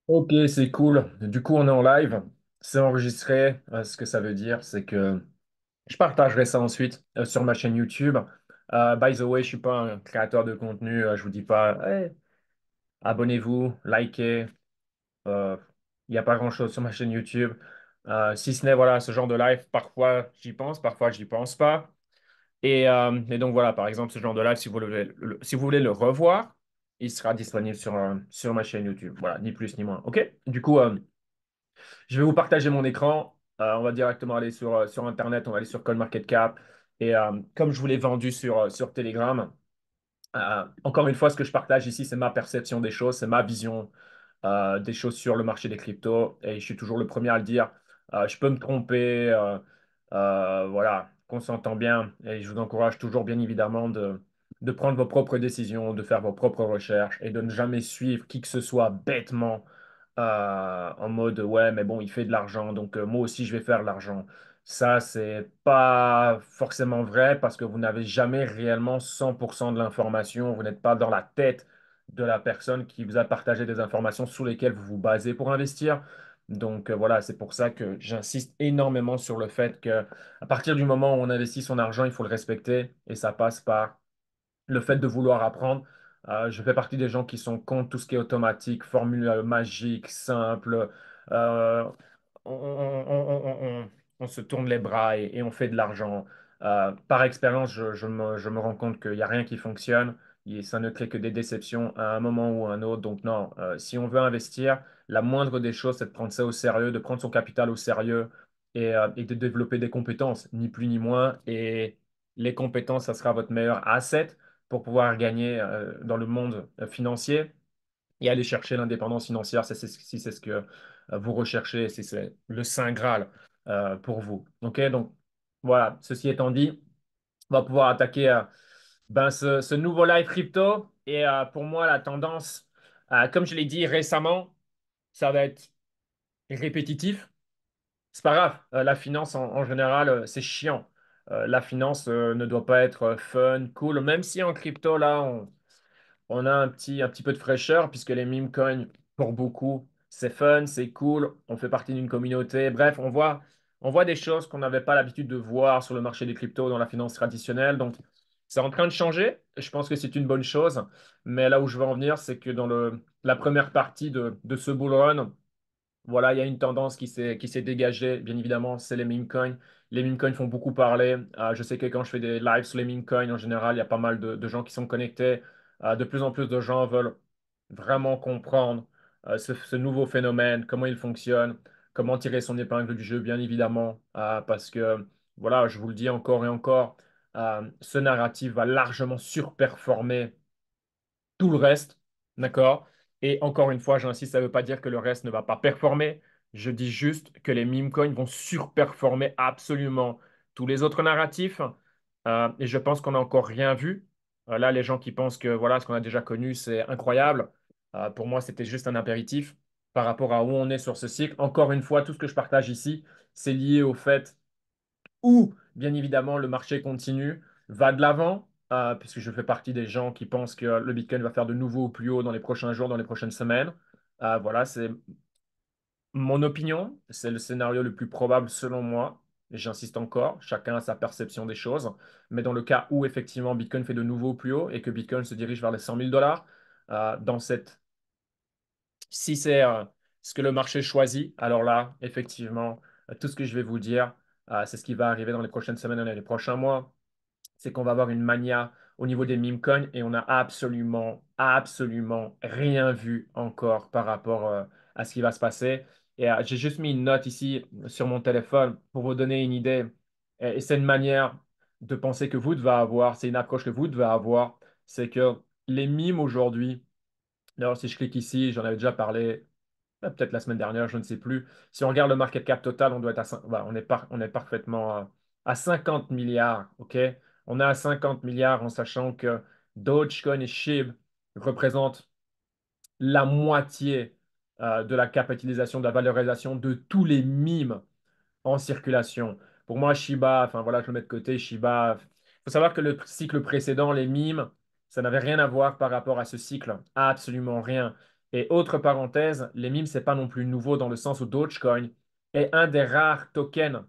Ok, c'est cool. Du coup, on est en live. C'est enregistré. Ce que ça veut dire, c'est que je partagerai ça ensuite sur ma chaîne YouTube. By the way, je suis pas un créateur de contenu. Je vous dis pas, hey, abonnez-vous, likez. Euh, Il n'y a pas grand-chose sur ma chaîne YouTube. Si ce n'est voilà ce genre de live. Parfois, j'y pense, parfois, j'y pense pas. Et donc voilà, par exemple, ce genre de live, si vous voulez le revoir, il sera disponible sur ma chaîne YouTube. Voilà, ni plus ni moins. Ok? Du coup. Je vais vous partager mon écran. On va directement aller sur Internet, on va aller sur CoinMarketCap. Et comme je vous l'ai vendu sur Telegram, encore une fois, ce que je partage ici, c'est ma perception des choses, c'est ma vision des choses sur le marché des cryptos. Et je suis toujours le premier à le dire. Je peux me tromper, voilà, qu'on s'entend bien. Et je vous encourage toujours, bien évidemment, de prendre vos propres décisions, de faire vos propres recherches et de ne jamais suivre qui que ce soit bêtement en mode ouais, mais bon, il fait de l'argent, donc moi aussi je vais faire de l'argent. Ça, c'est pas forcément vrai parce que vous n'avez jamais réellement 100% de l'information. Vous n'êtes pas dans la tête de la personne qui vous a partagé des informations sur lesquelles vous vous basez pour investir. Donc voilà, c'est pour ça que j'insiste énormément sur le fait que à partir du moment où on investit son argent, il faut le respecter et ça passe par le fait de vouloir apprendre. Je fais partie des gens qui sont contre tout ce qui est automatique, formule magique, simple. Euh, on se tourne les bras et on fait de l'argent. Par expérience, je me rends compte qu'il n'y a rien qui fonctionne et ça ne crée que des déceptions à un moment ou à un autre. Donc non, si on veut investir, la moindre des choses, c'est de prendre ça au sérieux, de prendre son capital au sérieux et de développer des compétences, ni plus ni moins. Et les compétences, ça sera votre meilleur asset pour pouvoir gagner dans le monde financier et aller chercher l'indépendance financière si c'est ce que vous recherchez, si c'est le Saint Graal pour vous. OK, donc voilà, ceci étant dit, on va pouvoir attaquer ce nouveau live crypto. Et pour moi, la tendance, comme je l'ai dit récemment, ça va être répétitif. C'est pas grave, la finance en général, c'est chiant. La finance ne doit pas être fun, cool, même si en crypto, là, on a un petit peu de fraîcheur puisque les meme coins, pour beaucoup, c'est fun, c'est cool, on fait partie d'une communauté. Bref, on voit des choses qu'on n'avait pas l'habitude de voir sur le marché des cryptos dans la finance traditionnelle. Donc, c'est en train de changer. Je pense que c'est une bonne chose. Mais là où je veux en venir, c'est que dans la première partie de ce bull run, voilà, il y a une tendance qui s'est dégagée, bien évidemment, c'est les meme coins. Les meme coins font beaucoup parler. Je sais que quand je fais des lives sur les meme coins, en général, il y a pas mal de gens qui sont connectés. De plus en plus de gens veulent vraiment comprendre ce nouveau phénomène, comment il fonctionne, comment tirer son épingle du jeu, bien évidemment, parce que, voilà, je vous le dis encore et encore, ce narratif va largement surperformer tout le reste, d'accord? Et encore une fois, j'insiste, ça ne veut pas dire que le reste ne va pas performer. Je dis juste que les meme coins vont surperformer absolument tous les autres narratifs. Et je pense qu'on n'a encore rien vu. Là, les gens qui pensent que voilà, ce qu'on a déjà connu, c'est incroyable. Pour moi, c'était juste un apéritif par rapport à où on est sur ce cycle. Encore une fois, tout ce que je partage ici, c'est lié au fait ou, bien évidemment, le marché continue, va de l'avant, puisque je fais partie des gens qui pensent que le Bitcoin va faire de nouveau plus haut dans les prochains jours, dans les prochaines semaines. Voilà, c'est mon opinion, c'est le scénario le plus probable selon moi. Et j'insiste encore, chacun a sa perception des choses. Mais dans le cas où effectivement Bitcoin fait de nouveau plus haut et que Bitcoin se dirige vers les 100 000 dollars, dans cette si c'est ce que le marché choisit, alors là, effectivement, tout ce que je vais vous dire, c'est ce qui va arriver dans les prochaines semaines et les prochains mois. C'est qu'on va avoir une mania au niveau des meme coins et on n'a absolument, absolument rien vu encore par rapport à ce qui va se passer. Et j'ai juste mis une note ici sur mon téléphone pour vous donner une idée. Et c'est une manière de penser que vous devez avoir, c'est une approche que vous devez avoir. C'est que les mimes aujourd'hui, d'ailleurs, si je clique ici, j'en avais déjà parlé peut-être la semaine dernière, je ne sais plus. Si on regarde le market cap total, on doit être voilà, on est parfaitement à 50 milliards, OK? On est à 50 milliards en sachant que Dogecoin et SHIB représentent la moitié de la capitalisation, de la valorisation de tous les mimes en circulation. Pour moi, Shiba, enfin voilà, je le mets de côté, Shiba. Il faut savoir que le cycle précédent, les mimes, ça n'avait rien à voir par rapport à ce cycle. Absolument rien. Et autre parenthèse, les mimes, c'est pas non plus nouveau dans le sens où Dogecoin est un des rares tokens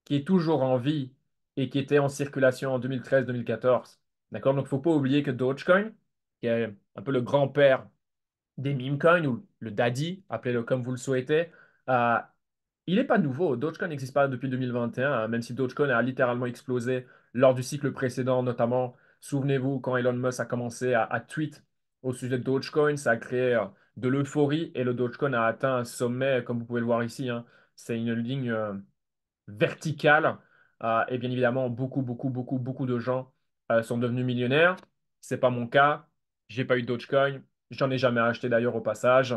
qui est toujours en vie et qui était en circulation en 2013-2014. D'accord? Donc, il ne faut pas oublier que Dogecoin, qui est un peu le grand-père des meme coins ou le daddy, appelez-le comme vous le souhaitez, euh, il n'est pas nouveau. Dogecoin n'existe pas depuis 2021, hein, même si Dogecoin a littéralement explosé lors du cycle précédent, notamment, souvenez-vous, quand Elon Musk a commencé à tweet au sujet de Dogecoin, ça a créé de l'euphorie et le Dogecoin a atteint un sommet, comme vous pouvez le voir ici, hein. C'est une ligne verticale. Et bien évidemment, beaucoup, beaucoup, beaucoup, beaucoup de gens sont devenus millionnaires. C'est pas mon cas. J'ai pas eu de Dogecoin. J'en ai jamais acheté d'ailleurs au passage.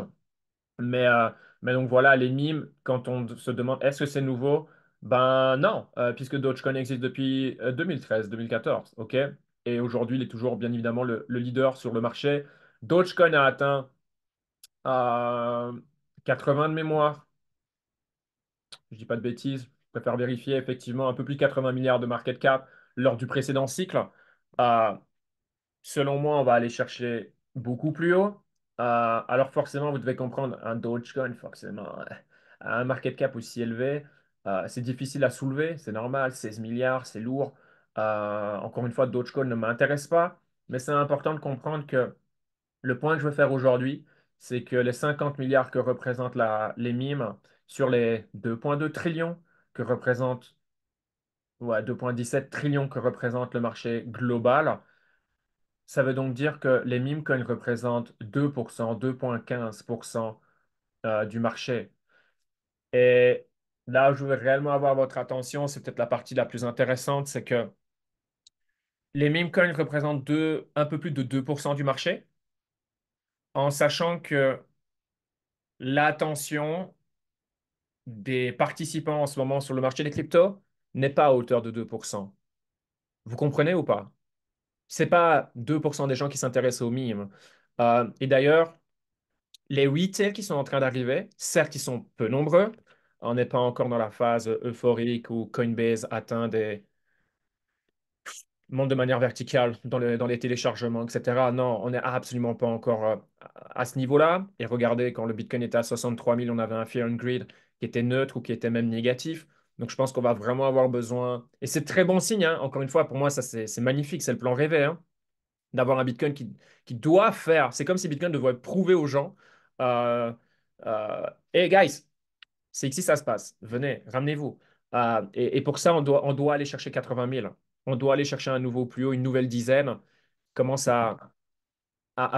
Mais, euh, mais donc voilà, les mimes, quand on se demande est-ce que c'est nouveau? Ben non, puisque Dogecoin existe depuis 2013-2014, ok? Et aujourd'hui, il est toujours bien évidemment le leader sur le marché. Dogecoin a atteint euh, 80 de mémoire, je dis pas de bêtises, je préfère vérifier effectivement un peu plus de 80 milliards de market cap lors du précédent cycle. Euh, Selon moi, on va aller chercher beaucoup plus haut. Alors forcément, vous devez comprendre, un Dogecoin, forcément, à un market cap aussi élevé, c'est difficile à soulever, c'est normal, 16 milliards, c'est lourd. Encore une fois, Dogecoin ne m'intéresse pas, mais c'est important de comprendre que le point que je veux faire aujourd'hui, c'est que les 50 milliards que représentent les mimes sur les 2,2 trillions que représente, ouais, 2,17 trillions que représente le marché global, ça veut donc dire que les meme coins représentent 2%, 2,15% du marché. Et là où je veux réellement avoir votre attention, c'est peut-être la partie la plus intéressante, c'est que les meme coins représentent un peu plus de 2% du marché, en sachant que l'attention des participants en ce moment sur le marché des cryptos n'est pas à hauteur de 2%. Vous comprenez ou pas? C'est pas 2% des gens qui s'intéressent aux mimes. Et d'ailleurs, les retails qui sont en train d'arriver, certes, ils sont peu nombreux. On n'est pas encore dans la phase euphorique où Coinbase atteint des monte de manière verticale dans les téléchargements, etc. Non, on n'est absolument pas encore à ce niveau-là. Et regardez, quand le Bitcoin était à 63 000, on avait un Fear and Greed qui était neutre ou qui était même négatif. Donc, je pense qu'on va vraiment avoir besoin. Et c'est très bon signe, hein. Encore une fois, pour moi, ça, c'est magnifique. C'est le plan rêvé, hein, d'avoir un Bitcoin qui doit faire. C'est comme si Bitcoin devait prouver aux gens. Euh, Hey guys, c'est ici ça se passe. Venez, ramenez-vous. Et pour ça, on doit aller chercher 80 000. On doit aller chercher un nouveau plus haut, une nouvelle dizaine. Commence à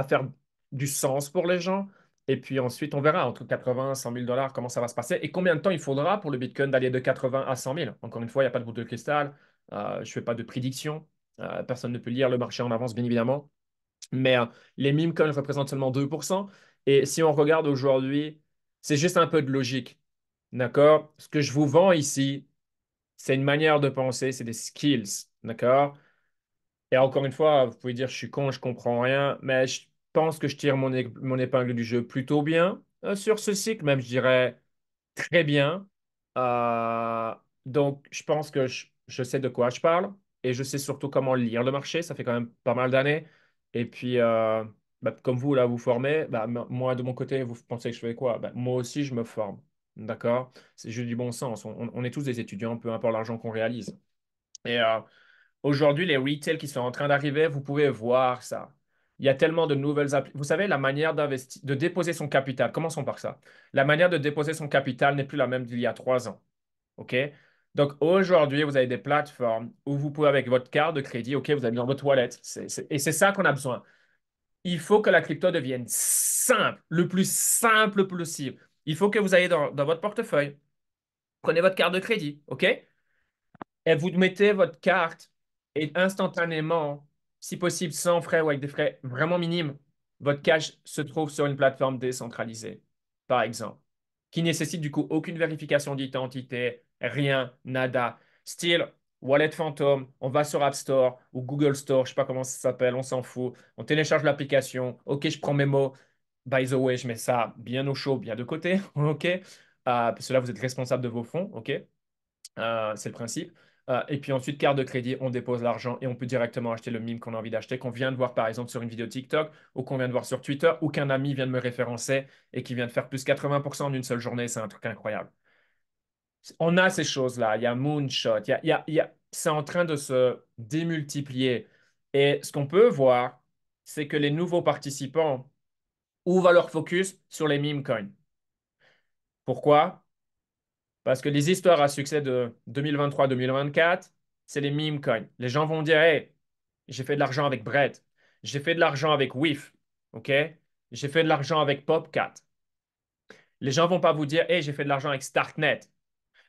faire du sens pour les gens. Et puis ensuite, on verra entre 80 et 100 000 dollars comment ça va se passer et combien de temps il faudra pour le Bitcoin d'aller de 80 à 100 000. Encore une fois, il n'y a pas de boule de cristal. Je ne fais pas de prédiction. Personne ne peut lire le marché en avance, bien évidemment. Mais les meme coins représentent seulement 2%. Et si on regarde aujourd'hui, c'est juste un peu de logique. D'accord? Ce que je vous vends ici, c'est une manière de penser, c'est des skills. D'accord? Et encore une fois, vous pouvez dire je suis con, je comprends rien, mais je pense que je tire mon épingle du jeu plutôt bien sur ce cycle, même je dirais très bien. Donc, je pense que je sais de quoi je parle et je sais surtout comment lire le marché. Ça fait quand même pas mal d'années. Et puis, bah, comme vous, là, vous formez, bah, moi, de mon côté, vous pensez que je fais quoi? Bah, moi aussi, je me forme. D'accord? C'est juste du bon sens. On est tous des étudiants, peu importe l'argent qu'on réalise. Et aujourd'hui, les retails qui sont en train d'arriver, vous pouvez voir ça. Il y a tellement de nouvelles applis. Vous savez, la manière d'investir, de déposer son capital, commençons par ça. La manière de déposer son capital n'est plus la même d'il y a 3 ans. OK? Donc aujourd'hui, vous avez des plateformes où vous pouvez, avec votre carte de crédit, OK, vous avez dans votre wallet. Et c'est ça qu'on a besoin. Il faut que la crypto devienne simple, le plus simple possible. Il faut que vous ayez dans votre portefeuille, prenez votre carte de crédit, OK? Et vous mettez votre carte et instantanément, si possible sans frais ou avec des frais vraiment minimes, votre cash se trouve sur une plateforme décentralisée, par exemple, qui nécessite du coup aucune vérification d'identité, rien, nada. Style, Wallet Phantom, on va sur App Store ou Google Store, je sais pas comment ça s'appelle, on s'en fout. On télécharge l'application. OK, je prends mes mots. By the way, je mets ça bien au chaud, bien de côté. OK? Parce que là, vous êtes responsable de vos fonds. OK? C'est le principe. Et puis ensuite, carte de crédit, on dépose l'argent et on peut directement acheter le meme qu'on a envie d'acheter, qu'on vient de voir par exemple sur une vidéo TikTok ou qu'on vient de voir sur Twitter ou qu'un ami vient de me référencer et qui vient de faire plus 80% en une seule journée. C'est un truc incroyable. On a ces choses-là. Il y a Moonshot, c'est en train de se démultiplier. Et ce qu'on peut voir, c'est que les nouveaux participants ouvrent leur focus sur les meme coins. Pourquoi? Parce que les histoires à succès de 2023-2024, c'est les meme coins. Les gens vont dire, hey, j'ai fait de l'argent avec Bread, j'ai fait de l'argent avec WIF, OK? J'ai fait de l'argent avec Popcat. Les gens vont pas vous dire, hey, j'ai fait de l'argent avec Starknet.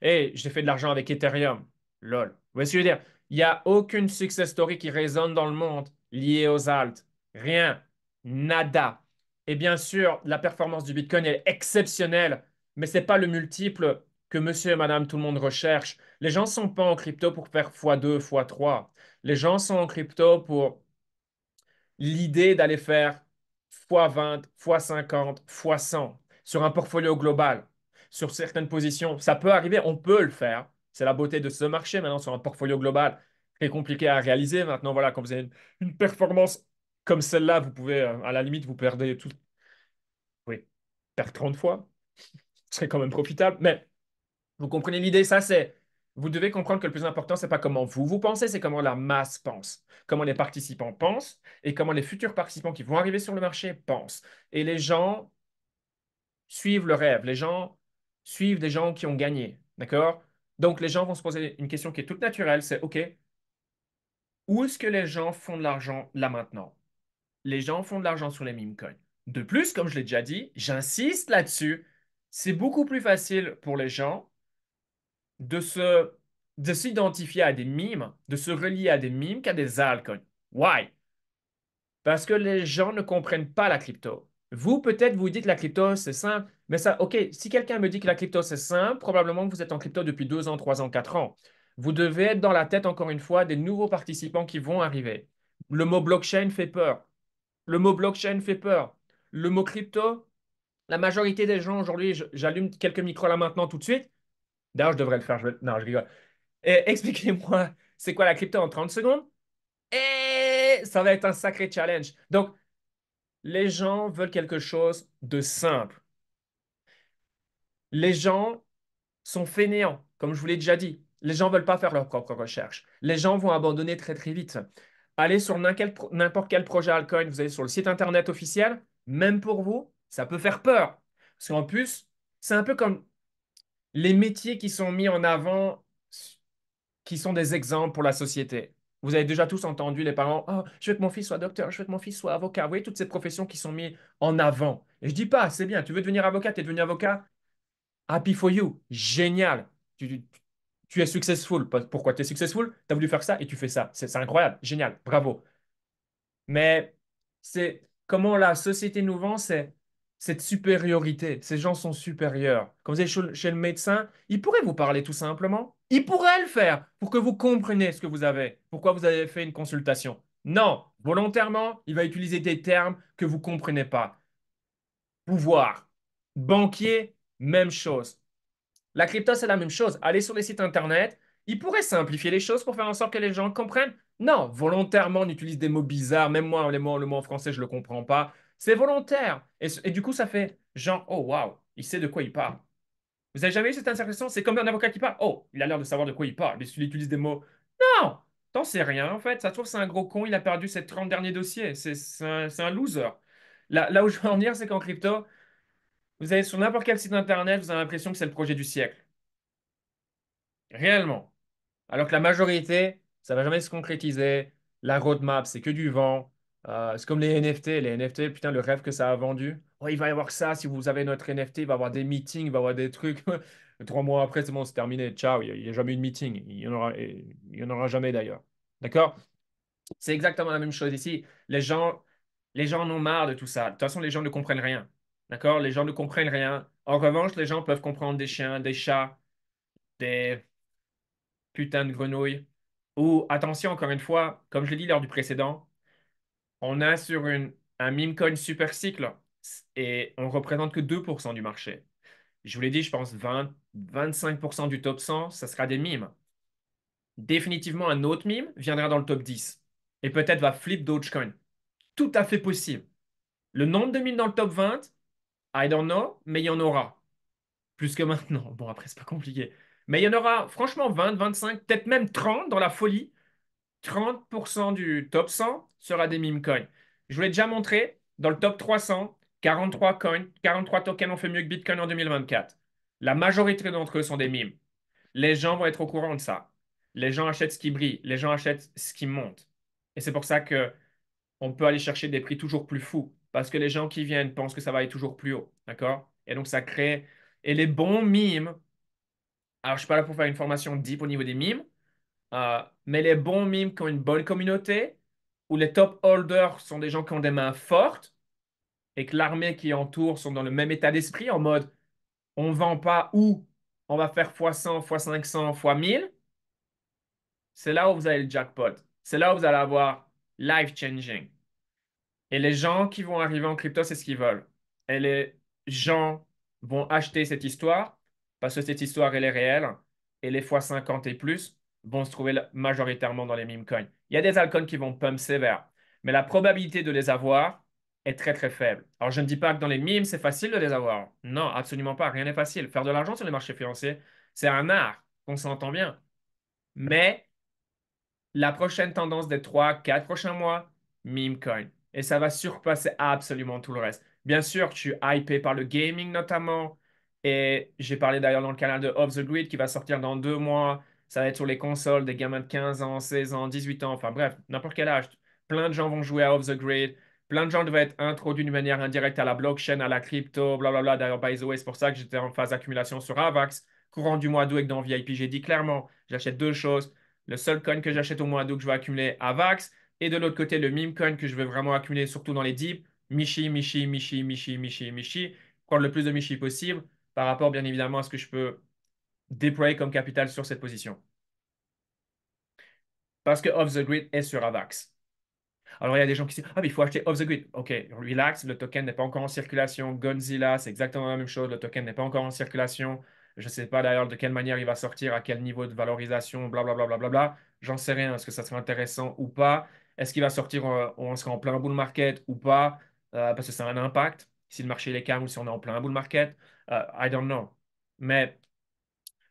Hey, j'ai fait de l'argent avec Ethereum. Lol. Vous voyez ce que je veux dire? Il n'y a aucune success story qui résonne dans le monde liée aux alts. Rien. Nada. Et bien sûr, la performance du Bitcoin est exceptionnelle, mais ce n'est pas le multiple que monsieur et madame tout le monde recherche. Les gens ne sont pas en crypto pour faire x2, x3. Les gens sont en crypto pour l'idée d'aller faire x20, x50, x100 sur un portfolio global, sur certaines positions. Ça peut arriver, on peut le faire. C'est la beauté de ce marché maintenant sur un portfolio global. Très compliqué à réaliser. Maintenant, voilà, quand vous avez une performance comme celle-là, vous pouvez, à la limite, vous perdez tout. Oui, perdre 30 fois, ce serait quand même profitable. Mais vous comprenez l'idée, ça c'est. Vous devez comprendre que le plus important, c'est pas comment vous pensez, c'est comment la masse pense, comment les participants pensent et comment les futurs participants qui vont arriver sur le marché pensent. Et les gens suivent le rêve, les gens suivent des gens qui ont gagné, d'accord? Donc les gens vont se poser une question qui est toute naturelle, c'est OK, où est-ce que les gens font de l'argent là maintenant? Les gens font de l'argent sur les meme coins. De plus, comme je l'ai déjà dit, j'insiste là-dessus, c'est beaucoup plus facile pour les gens de se, de s'identifier à des mimes, de se relier à des mimes qu'à des altcoins. Why? Parce que les gens ne comprennent pas la crypto. Vous, peut-être, vous dites la crypto, c'est simple, mais ça, OK, si quelqu'un me dit que la crypto, c'est simple, probablement que vous êtes en crypto depuis 2 ans, 3 ans, 4 ans. Vous devez être dans la tête, encore une fois, des nouveaux participants qui vont arriver. Le mot blockchain fait peur. Le mot blockchain fait peur. Le mot crypto, la majorité des gens aujourd'hui, j'allume quelques micros là maintenant tout de suite. D'ailleurs, je devrais le faire. Non, je rigole. Expliquez-moi, c'est quoi la crypto en 30 secondes? Et ça va être un sacré challenge. Donc, les gens veulent quelque chose de simple. Les gens sont fainéants, comme je vous l'ai déjà dit. Les gens ne veulent pas faire leurs propres recherches. Les gens vont abandonner très, très vite. Allez sur n'importe quel projet altcoin, vous allez sur le site internet officiel, même pour vous, ça peut faire peur. Parce qu'en plus, c'est un peu comme les métiers qui sont mis en avant qui sont des exemples pour la société. Vous avez déjà tous entendu les parents, oh, je veux que mon fils soit docteur, je veux que mon fils soit avocat. Vous voyez toutes ces professions qui sont mises en avant. Et je dis pas, c'est bien, tu veux devenir avocat, tu es devenu avocat, happy for you, génial. Tu es successful. Pourquoi tu es successful? Tu as voulu faire ça et tu fais ça. C'est incroyable, génial, bravo. Mais c'est comment la société nous vend, c'est cette supériorité. Ces gens sont supérieurs. Quand vous êtes chez le médecin, il pourrait vous parler tout simplement. Il pourrait le faire pour que vous compreniez ce que vous avez, pourquoi vous avez fait une consultation. Non, volontairement, il va utiliser des termes que vous ne comprenez pas. Pouvoir. Banquier, même chose. La crypto, c'est la même chose. Aller sur les sites internet, ils pourraient simplifier les choses pour faire en sorte que les gens comprennent. Non, volontairement, on utilise des mots bizarres. Même moi, le mot en français, je ne le comprends pas. C'est volontaire. Et du coup, ça fait genre, oh, waouh, il sait de quoi il parle. Vous n'avez jamais eu cette impression? C'est comme un avocat qui parle. Oh, il a l'air de savoir de quoi il parle. Mais il utilise des mots. Non, t'en sais rien, en fait. Ça se trouve, c'est un gros con. Il a perdu ses 30 derniers dossiers. C'est un loser. Là où je veux en venir, c'est qu'en crypto, vous allez sur n'importe quel site internet, vous avez l'impression que c'est le projet du siècle. Réellement. Alors que la majorité, ça va jamais se concrétiser. La roadmap, c'est que du vent. C'est comme les NFT. Les NFT, putain, le rêve que ça a vendu. Oh, il va y avoir ça. Si vous avez notre NFT, il va y avoir des meetings, il va y avoir des trucs. 3 mois après, c'est bon, c'est terminé. Ciao. Il n'y a jamais eu de meeting. Il y en aura jamais d'ailleurs. D'accord? C'est exactement la même chose ici. Les gens en ont marre de tout ça. De toute façon, les gens ne comprennent rien. D'accord? Les gens ne comprennent rien. En revanche, les gens peuvent comprendre des chiens, des chats, des putain de grenouille. Ou, attention, encore une fois, comme je l'ai dit lors du précédent, on a sur un meme coin super cycle et on représente que 2% du marché. Je vous l'ai dit, je pense 20, 25% du top 100, ça sera des mimes. définitivement un autre meme viendra dans le top 10 et peut-être va flip Dogecoin. Tout à fait possible. Le nombre de mimes dans le top 20, I don't know, mais il y en aura. Plus que maintenant. Bon, après, c'est pas compliqué. Mais il y en aura franchement 20, 25, peut-être même 30 dans la folie. 30% du top 100 sera des meme coins. Je vous l'ai déjà montré, dans le top 300, 43 coins, 43 tokens ont fait mieux que Bitcoin en 2024. La majorité d'entre eux sont des memes. Les gens vont être au courant de ça. Les gens achètent ce qui brille, les gens achètent ce qui monte. Et c'est pour ça que on peut aller chercher des prix toujours plus fous, parce que les gens qui viennent pensent que ça va aller toujours plus haut. D'accord? Et donc ça crée. Et les bons memes, alors je suis pas là pour faire une formation deep au niveau des memes, mais les bons mimes qui ont une bonne communauté, où les top holders sont des gens qui ont des mains fortes et que l'armée qui entoure sont dans le même état d'esprit, en mode on ne vend pas ou on va faire fois 100, fois 500, fois 1000, c'est là où vous avez le jackpot. C'est là où vous allez avoir life changing. Et les gens qui vont arriver en crypto, c'est ce qu'ils veulent. Et les gens vont acheter cette histoire parce que cette histoire, elle est réelle. Et les fois 50 et plus vont se trouver majoritairement dans les meme coins. Il y a des altcoins qui vont pump sévère, mais la probabilité de les avoir est très très faible. Alors je ne dis pas que dans les memes, c'est facile de les avoir. Non, absolument pas. Rien n'est facile. Faire de l'argent sur les marchés financiers, c'est un art, on s'entend bien. Mais la prochaine tendance des 3, 4 prochains mois, meme coin. Et ça va surpasser absolument tout le reste. Bien sûr, je suis hypé par le gaming notamment. Et j'ai parlé d'ailleurs dans le canal de Off the Grid qui va sortir dans 2 mois. Ça va être sur les consoles des gamins de 15 ans, 16 ans, 18 ans, enfin bref, n'importe quel âge. Plein de gens vont jouer à Off the Grid. Plein de gens devaient être introduits d'une manière indirecte à la blockchain, à la crypto, blablabla. D'ailleurs, by the way, c'est pour ça que j'étais en phase d'accumulation sur Avax. Courant du mois d'août et que dans VIP, j'ai dit clairement, j'achète deux choses. Le seul coin que j'achète au mois d'août que je vais accumuler à Vax. Et de l'autre côté, le meme coin que je veux vraiment accumuler, surtout dans les dips. Michi, Michi, Michi, Michi, Michi, Michi. Prendre le plus de Michi possible par rapport, bien évidemment, à ce que je peux déployer comme capital sur cette position. Parce que Off the Grid est sur Avax. Alors, il y a des gens qui disent, ah, mais il faut acheter off the grid. OK, relax, le token n'est pas encore en circulation. Godzilla, c'est exactement la même chose. Le token n'est pas encore en circulation. Je ne sais pas d'ailleurs de quelle manière il va sortir, à quel niveau de valorisation, blablabla. Bla, bla, bla, bla. J'en sais rien. Est-ce que ça sera intéressant ou pas? Est-ce qu'il va sortir, on sera en plein bull market ou pas? Parce que ça a un impact. Si le marché il est calme ou si on est en plein bull market. I don't know. Mais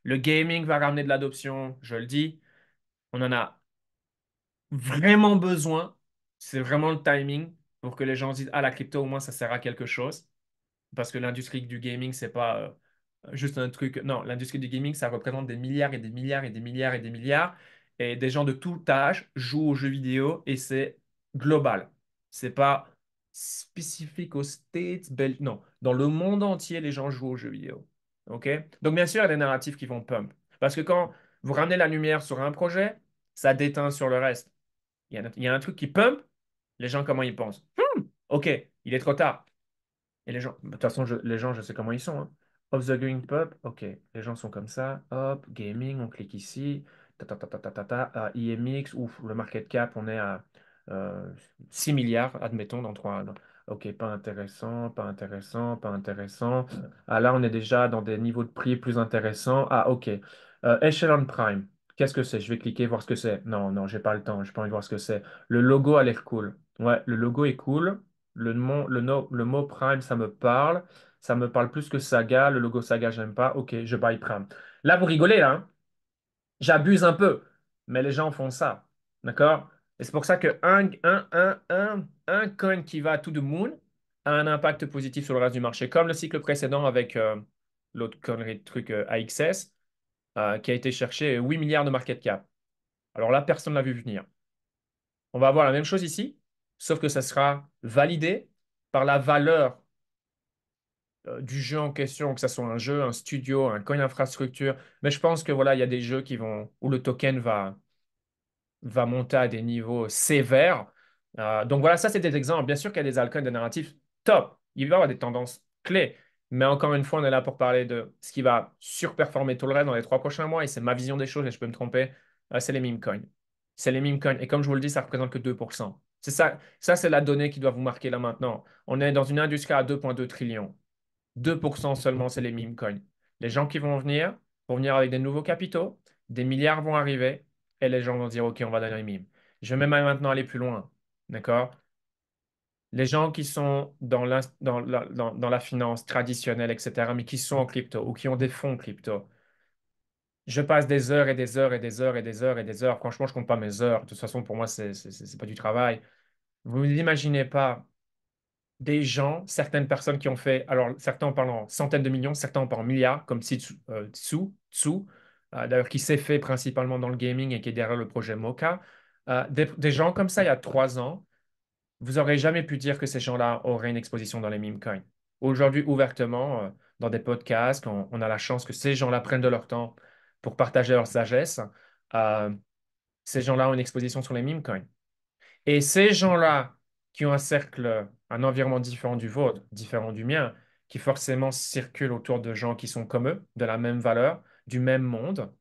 le gaming va ramener de l'adoption, je le dis. On en a vraiment besoin, c'est vraiment le timing pour que les gens se disent, ah, la crypto, au moins, ça sert à quelque chose. Parce que l'industrie du gaming, c'est pas juste un truc. Non, l'industrie du gaming, ça représente des milliards et des milliards et des milliards et des milliards. Et des gens de tout âge jouent aux jeux vidéo et c'est global. C'est pas spécifique aux States, non. Dans le monde entier, les gens jouent aux jeux vidéo. OK? Donc, bien sûr, il y a des narratifs qui vont pump. Parce que quand vous ramenez la lumière sur un projet, ça déteint sur le reste. Il y a un truc qui pump, les gens, comment ils pensent? Ok, il est trop tard. Et les gens, de toute façon, les gens, je sais comment ils sont, hein. Off the Green Pub, ok, les gens sont comme ça. Hop, gaming, on clique ici. Ta, ta, ta, ta, ta, ta, ta. IMX, ouf, le market cap, on est à 6 milliards, admettons, dans 3. Ok, pas intéressant, pas intéressant, pas intéressant. Ah, là, on est déjà dans des niveaux de prix plus intéressants. Ah, ok. Echelon Prime, qu'est-ce que c'est? Je vais cliquer, voir ce que c'est. Non, non, j'ai pas le temps, j'ai pas envie de voir ce que c'est. Le logo a l'air cool. Ouais, le logo est cool. Le mot Prime, ça me parle. Ça me parle plus que Saga. Le logo Saga, j'aime pas. Ok, je buy Prime. Là, vous rigolez, là, hein. J'abuse un peu. Mais les gens font ça. D'accord? Et c'est pour ça que un coin qui va à tout the moon a un impact positif sur le reste du marché. Comme le cycle précédent avec l'autre connerie de truc AXS, qui a été cherché 8 milliards de market cap. Alors là, personne ne l'a vu venir. On va avoir la même chose ici, sauf que ça sera validé par la valeur du jeu en question, que ce soit un jeu, un studio, un coin infrastructure. Mais je pense que voilà, il y a des jeux où le token va monter à des niveaux sévères. Donc voilà, ça c'est des exemples. Bien sûr qu'il y a des altcoins, des narratifs top. Il va y avoir des tendances clés. Mais encore une fois, on est là pour parler de ce qui va surperformer tout le reste dans les 3 prochains mois. Et c'est ma vision des choses et je peux me tromper. C'est les meme coins. C'est les meme coins. Et comme je vous le dis, ça représente que 2%. C'est ça, ça c'est la donnée qui doit vous marquer là maintenant. On est dans une industrie à 2,2 trillions. 2% seulement, c'est les meme coins. Les gens qui vont venir avec des nouveaux capitaux, des milliards vont arriver et les gens vont dire, OK, on va donner un meme. Je vais même maintenant aller plus loin. D'accord? Les gens qui sont dans la finance traditionnelle, etc., mais qui sont en crypto ou qui ont des fonds crypto, je passe des heures et des heures et des heures et des heures et des heures. Franchement, je compte pas mes heures. De toute façon, pour moi, c'est pas du travail. Vous n'imaginez pas des gens, certaines personnes qui ont fait, alors certains en parlent en centaines de millions, certains en parlent en milliards, comme Tsu, d'ailleurs qui s'est fait principalement dans le gaming et qui est derrière le projet Mocha. Des gens comme ça, il y a 3 ans, vous aurez jamais pu dire que ces gens-là auraient une exposition dans les meme coins. Aujourd'hui, ouvertement, dans des podcasts, quand on a la chance que ces gens-là prennent de leur temps pour partager leur sagesse, euh, ces gens-là ont une exposition sur les meme coins. Et ces gens-là qui ont un cercle, un environnement différent du vôtre, différent du mien, qui forcément circulent autour de gens qui sont comme eux, de la même valeur, du même monde,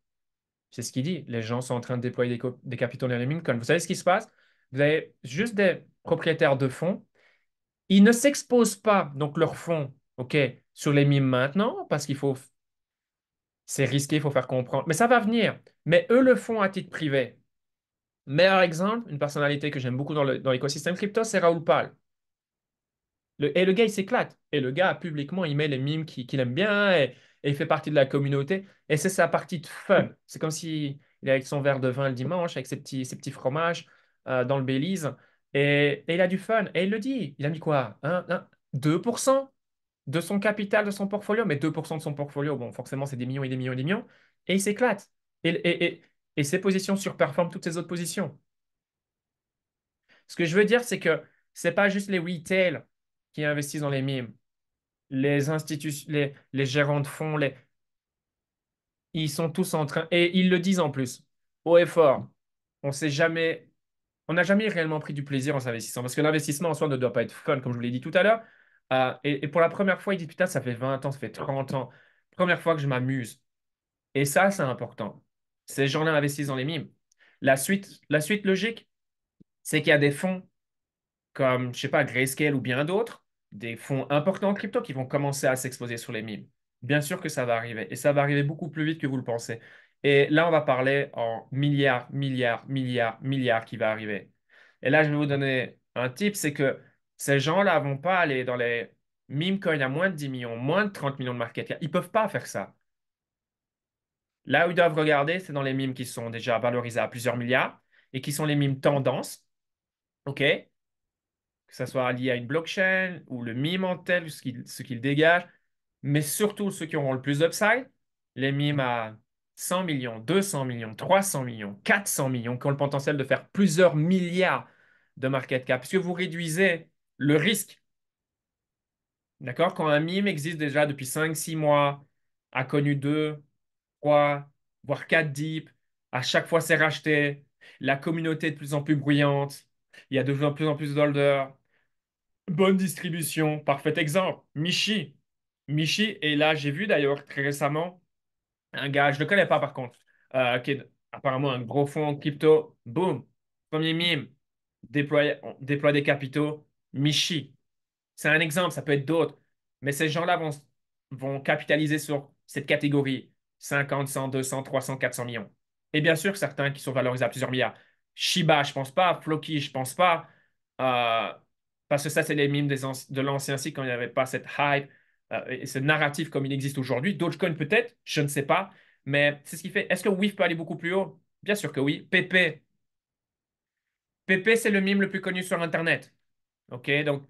c'est ce qu'il dit. Les gens sont en train de déployer des capitaux dans les meme coins. Vous savez ce qui se passe? Vous avez juste des propriétaires de fonds. Ils ne s'exposent pas, donc leurs fonds, OK, sur les mimes maintenant, parce qu'il faut, c'est risqué, il faut faire comprendre. Mais ça va venir. Mais eux le font à titre privé. Meilleur exemple, une personnalité que j'aime beaucoup dans l'écosystème crypto, c'est Raoul Pal. Et le gars, il s'éclate. Et le gars, publiquement, il met les mimes qu'il aime bien et il fait partie de la communauté. Et c'est sa partie de fun. C'est comme s'il il est avec son verre de vin le dimanche, avec ses petits fromages dans le Belize. Et il a du fun. Et il le dit. Il a mis quoi? 2% de son capital, de son portfolio. Mais 2% de son portfolio, bon, forcément, c'est des millions et des millions et des millions. Et il s'éclate. Et ses positions surperforment toutes ses autres positions. Ce que je veux dire, c'est que c'est pas juste les retail qui investissent dans les mimes. Les institutions, les gérants de fonds, ils sont tous en train, et ils le disent en plus, haut et fort. On sait jamais, on n'a jamais réellement pris du plaisir en s'investissant, parce que l'investissement en soi ne doit pas être fun, comme je vous l'ai dit tout à l'heure. Et pour la première fois, ils disent, putain, ça fait 20 ans, ça fait 30 ans. Première fois que je m'amuse. Et ça, c'est important. Ces gens-là investissent dans les mimes. La suite logique, c'est qu'il y a des fonds comme, je sais pas, Grayscale ou bien d'autres, des fonds importants en crypto qui vont commencer à s'exposer sur les mimes. Bien sûr que ça va arriver, et ça va arriver beaucoup plus vite que vous le pensez. Et là, on va parler en milliards, milliards, milliards, milliards qui va arriver. Et là, je vais vous donner un tip, c'est que ces gens-là vont pas aller dans les meme coins à moins de 10 millions, moins de 30 millions de market cap. Ils peuvent pas faire ça. Là où ils doivent regarder, c'est dans les mimes qui sont déjà valorisés à plusieurs milliards et qui sont les mimes tendance. OK? Que ça soit lié à une blockchain ou le meme en tel, ce qu'il dégage, mais surtout ceux qui auront le plus d'upside, les mimes à 100 millions, 200 millions, 300 millions, 400 millions, qui ont le potentiel de faire plusieurs milliards de market cap, puisque vous réduisez le risque. D'accord? Quand un meme existe déjà depuis 5, 6 mois, a connu 2, 3, voire 4 dips, à chaque fois c'est racheté, la communauté est de plus en plus bruyante, il y a de plus en plus d'holders. Bonne distribution, parfait exemple. Michi. Michi, et là, j'ai vu d'ailleurs très récemment un gars, je ne le connais pas par contre, qui est apparemment un gros fonds en crypto. Boum, premier mime, déploie des capitaux. Michi. C'est un exemple, ça peut être d'autres. Mais ces gens-là vont capitaliser sur cette catégorie 50, 100, 200, 300, 400 millions. Et bien sûr, certains qui sont valorisés à plusieurs milliards. Shiba, je pense pas. Floki, je pense pas. Euh, Parce que ça, c'est les mimes de l'ancien cycle quand il n'y avait pas cette hype et ce narratif comme il existe aujourd'hui. Dogecoin peut-être, je ne sais pas. Mais c'est ce qui fait. Est-ce que WIF peut aller beaucoup plus haut? Bien sûr que oui. PP. PP, c'est le mime le plus connu sur Internet. OK, donc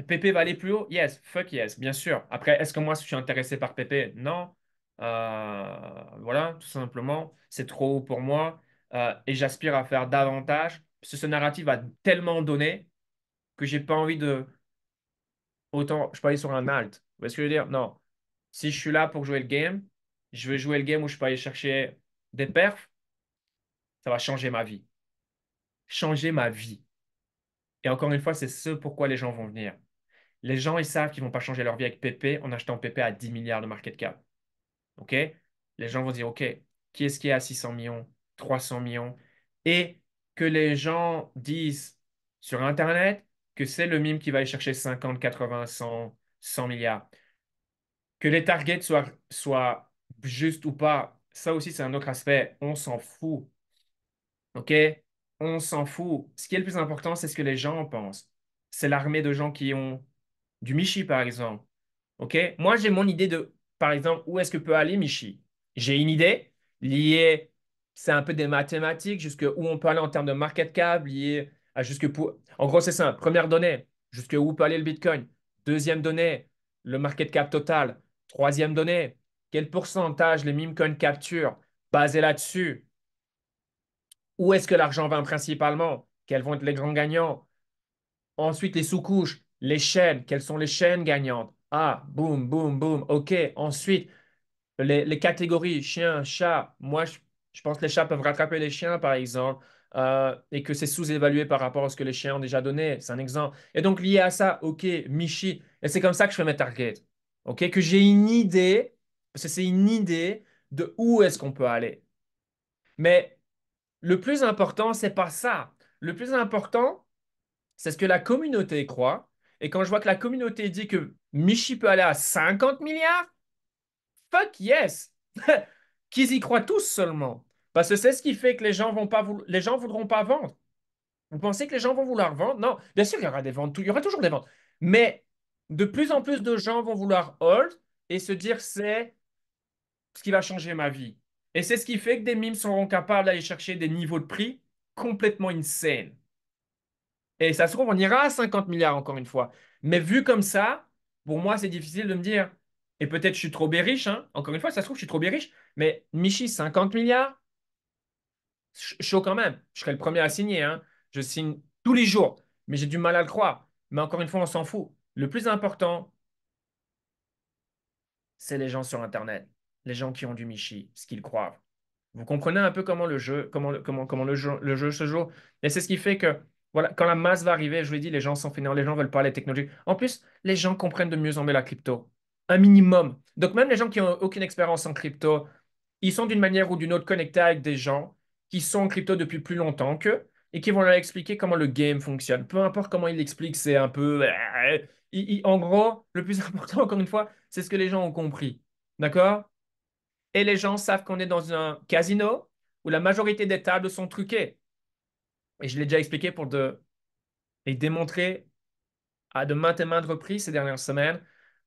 PP va aller plus haut? Yes, fuck yes, bien sûr. Après, est-ce que moi, je suis intéressé par PP? Non. Voilà, tout simplement. C'est trop haut pour moi. Et j'aspire à faire davantage. Parce que ce narratif va tellement donner que j'ai pas envie de. Autant, je peux aller sur un alt. Vous voyez ce que je veux dire? Non. Si je suis là pour jouer le game, je veux jouer le game où je peux aller chercher des perfs, ça va changer ma vie. Changer ma vie. Et encore une fois, c'est ce pourquoi les gens vont venir. Les gens, ils savent qu'ils vont pas changer leur vie avec PP en achetant PP à 10 milliards de market cap. OK? Les gens vont dire, OK, qui est-ce qui est à 600 millions, 300 millions? Et que les gens disent sur Internet que c'est le mime qui va aller chercher 50, 80, 100 milliards. Que les targets soient justes ou pas, ça aussi, c'est un autre aspect. On s'en fout. OK? On s'en fout. Ce qui est le plus important, c'est ce que les gens en pensent. C'est l'armée de gens qui ont du Michi, par exemple. OK? Moi, j'ai mon idée de, par exemple, où est-ce que peut aller Michi? J'ai une idée liée, c'est un peu des mathématiques, jusque où on peut aller en termes de market cap, lié à jusque pour. En gros, c'est simple. Première donnée, jusque où peut aller le Bitcoin. Deuxième donnée, le market cap total. Troisième donnée, quel pourcentage les meme coins capturent? Basé là-dessus, où est-ce que l'argent va principalement? Quels vont être les grands gagnants? Ensuite, les sous-couches, les chaînes, quelles sont les chaînes gagnantes? Ah, boum, boum, boum. OK. Ensuite, les catégories, chiens, chats. Moi, je pense que les chats peuvent rattraper les chiens, par exemple, et que c'est sous-évalué par rapport à ce que les chiens ont déjà donné. C'est un exemple. Et donc, lié à ça, OK, Michi. Et c'est comme ça que je fais mes targets. OK, que j'ai une idée, parce que c'est une idée de où est-ce qu'on peut aller. Mais le plus important, c'est pas ça. Le plus important, c'est ce que la communauté croit. Et quand je vois que la communauté dit que Michi peut aller à 50 milliards, fuck yes! Qu'ils y croient tous seulement. Parce que c'est ce qui fait que les gens vont pas les gens voudront pas vendre. Vous pensez que les gens vont vouloir vendre? Non, bien sûr, il y aura des ventes, il y aura toujours des ventes. Mais de plus en plus de gens vont vouloir hold et se dire c'est ce qui va changer ma vie. Et c'est ce qui fait que des mimes seront capables d'aller chercher des niveaux de prix complètement insane. Et ça se trouve, on ira à 50 milliards encore une fois. Mais vu comme ça, pour moi, c'est difficile de me dire. Et peut-être je suis trop riche, hein. Encore une fois, ça se trouve, je suis trop riche. Mais Michi, 50 milliards, chaud quand même. Je serais le premier à signer, hein. Je signe tous les jours. Mais j'ai du mal à le croire. Mais encore une fois, on s'en fout. Le plus important, c'est les gens sur Internet. Les gens qui ont du Michi, ce qu'ils croient. Vous comprenez un peu comment le jeu, comment le jeu se joue. Et c'est ce qui fait que, voilà, quand la masse va arriver, je vous l'ai dit, les gens sont fainéants, les gens veulent pas les technologies. En plus, les gens comprennent de mieux en mieux la crypto. Un minimum. Donc, même les gens qui n'ont aucune expérience en crypto, ils sont d'une manière ou d'une autre connectés avec des gens qui sont en crypto depuis plus longtemps qu'eux et qui vont leur expliquer comment le game fonctionne. Peu importe comment ils l'expliquent, c'est un peu. En gros, le plus important, encore une fois, c'est ce que les gens ont compris. D'accord? Et les gens savent qu'on est dans un casino où la majorité des tables sont truquées. Et je l'ai déjà expliqué pour et démontrer à de maintes et maintes reprises ces dernières semaines.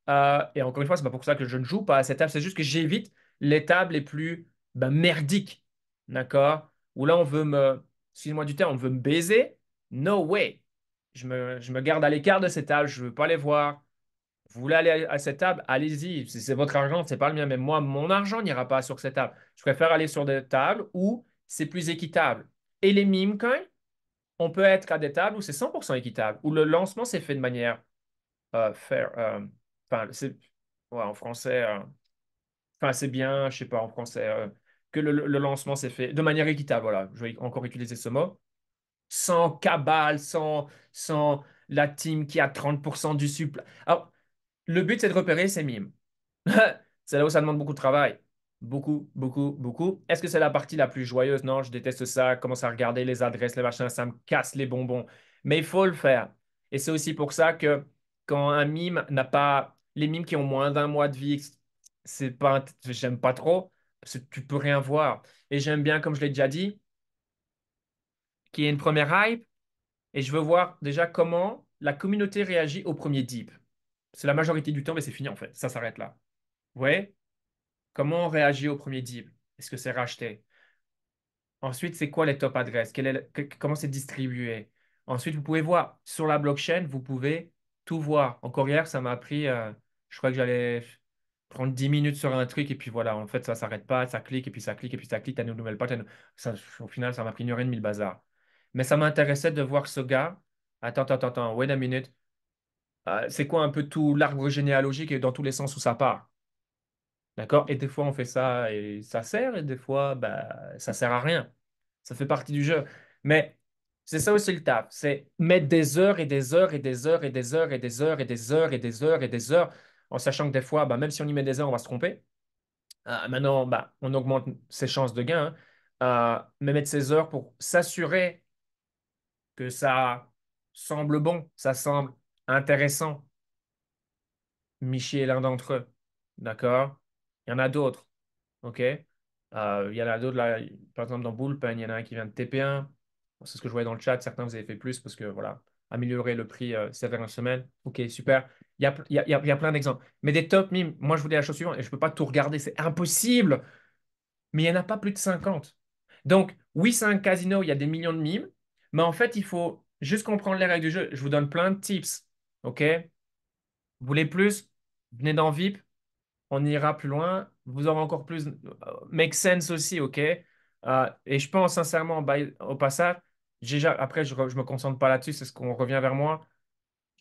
Et encore une fois, c'est pas pour ça que je ne joue pas à cette table, c'est juste que j'évite les tables les plus ben, merdiques. D'accord? Où là, on veut excuse-moi du terme, on veut me baiser. No way. Je me garde à l'écart de ces tables, je ne veux pas les voir. Vous voulez aller à cette table, allez-y. Si c'est votre argent, c'est pas le mien. Mais moi, mon argent n'ira pas sur cette table. Je préfère aller sur des tables où c'est plus équitable. Et les meme coins, on peut être à des tables où c'est 100% équitable, où le lancement s'est fait de manière fair. Enfin, ouais, en français, enfin, c'est bien, je sais pas, en français, que le lancement s'est fait de manière équitable. Voilà, je vais encore utiliser ce mot. Sans cabale, sans la team qui a 30% du supply. Alors, le but, c'est de repérer ces mimes. C'est là où ça demande beaucoup de travail. Beaucoup, beaucoup, beaucoup. Est-ce que c'est la partie la plus joyeuse? Non, je déteste ça. Commence à regarder les adresses, les machins, ça me casse les bonbons. Mais il faut le faire. Et c'est aussi pour ça que quand un mime n'a pas. Les mimes qui ont moins d'un mois de vie, c'est pas, j'aime pas trop, parce que tu peux rien voir. Et j'aime bien, comme je l'ai déjà dit, qu'il y ait une première hype. Et je veux voir déjà comment la communauté réagit au premier dip. C'est la majorité du temps, mais c'est fini en fait. Ça s'arrête là. Ouais. Comment on réagit au premier deal? Est-ce que c'est racheté? Ensuite, c'est quoi les top adresses? Comment c'est distribué? Ensuite, vous pouvez voir sur la blockchain, vous pouvez tout voir. Encore hier, ça m'a pris, je crois que j'allais prendre 10 minutes sur un truc et puis voilà, en fait, ça s'arrête pas, ça clique et puis ça clique et puis ça clique, t'as une nouvelle page. Au final, ça m'a pris 1 heure et demie le bazar. Mais ça m'intéressait de voir ce gars. Attends, attends, attends, wait a minute. C'est quoi un peu tout l'arbre généalogique et dans tous les sens où ça part? D'accord? Et des fois, on fait ça et ça sert, et des fois, bah, ça sert à rien. Ça fait partie du jeu. Mais c'est ça aussi le taf. C'est mettre des heures et des heures et des heures et des heures et des heures et des heures et des heures et des heures, en sachant que des fois, bah, même si on y met des heures, on va se tromper. Maintenant, bah, on augmente ses chances de gain, hein. Mais mettre ces heures pour s'assurer que ça semble bon, ça semble intéressant. Michi est l'un d'entre eux. D'accord? Il y en a d'autres. OK? Il y en a d'autres là, par exemple dans Bullpen, il y en a un qui vient de TP1. Bon, c'est ce que je voyais dans le chat. Certains, vous avez fait plus parce que voilà, améliorer le prix ces dernières semaines. Ok, super. Il y a plein d'exemples. Mais des top memes, moi je vous dis la chose suivante, et je ne peux pas tout regarder, c'est impossible. Mais il n'y en a pas plus de 50. Donc, oui, c'est un casino, il y a des millions de mimes, mais en fait, il faut juste comprendre les règles du jeu. Je vous donne plein de tips. Ok? Vous voulez plus? Venez dans VIP, on ira plus loin. Vous aurez encore plus. Make sense aussi, ok? Et je pense sincèrement, au passage, déjà, après, je me concentre pas là-dessus, c'est ce qu'on revient vers moi.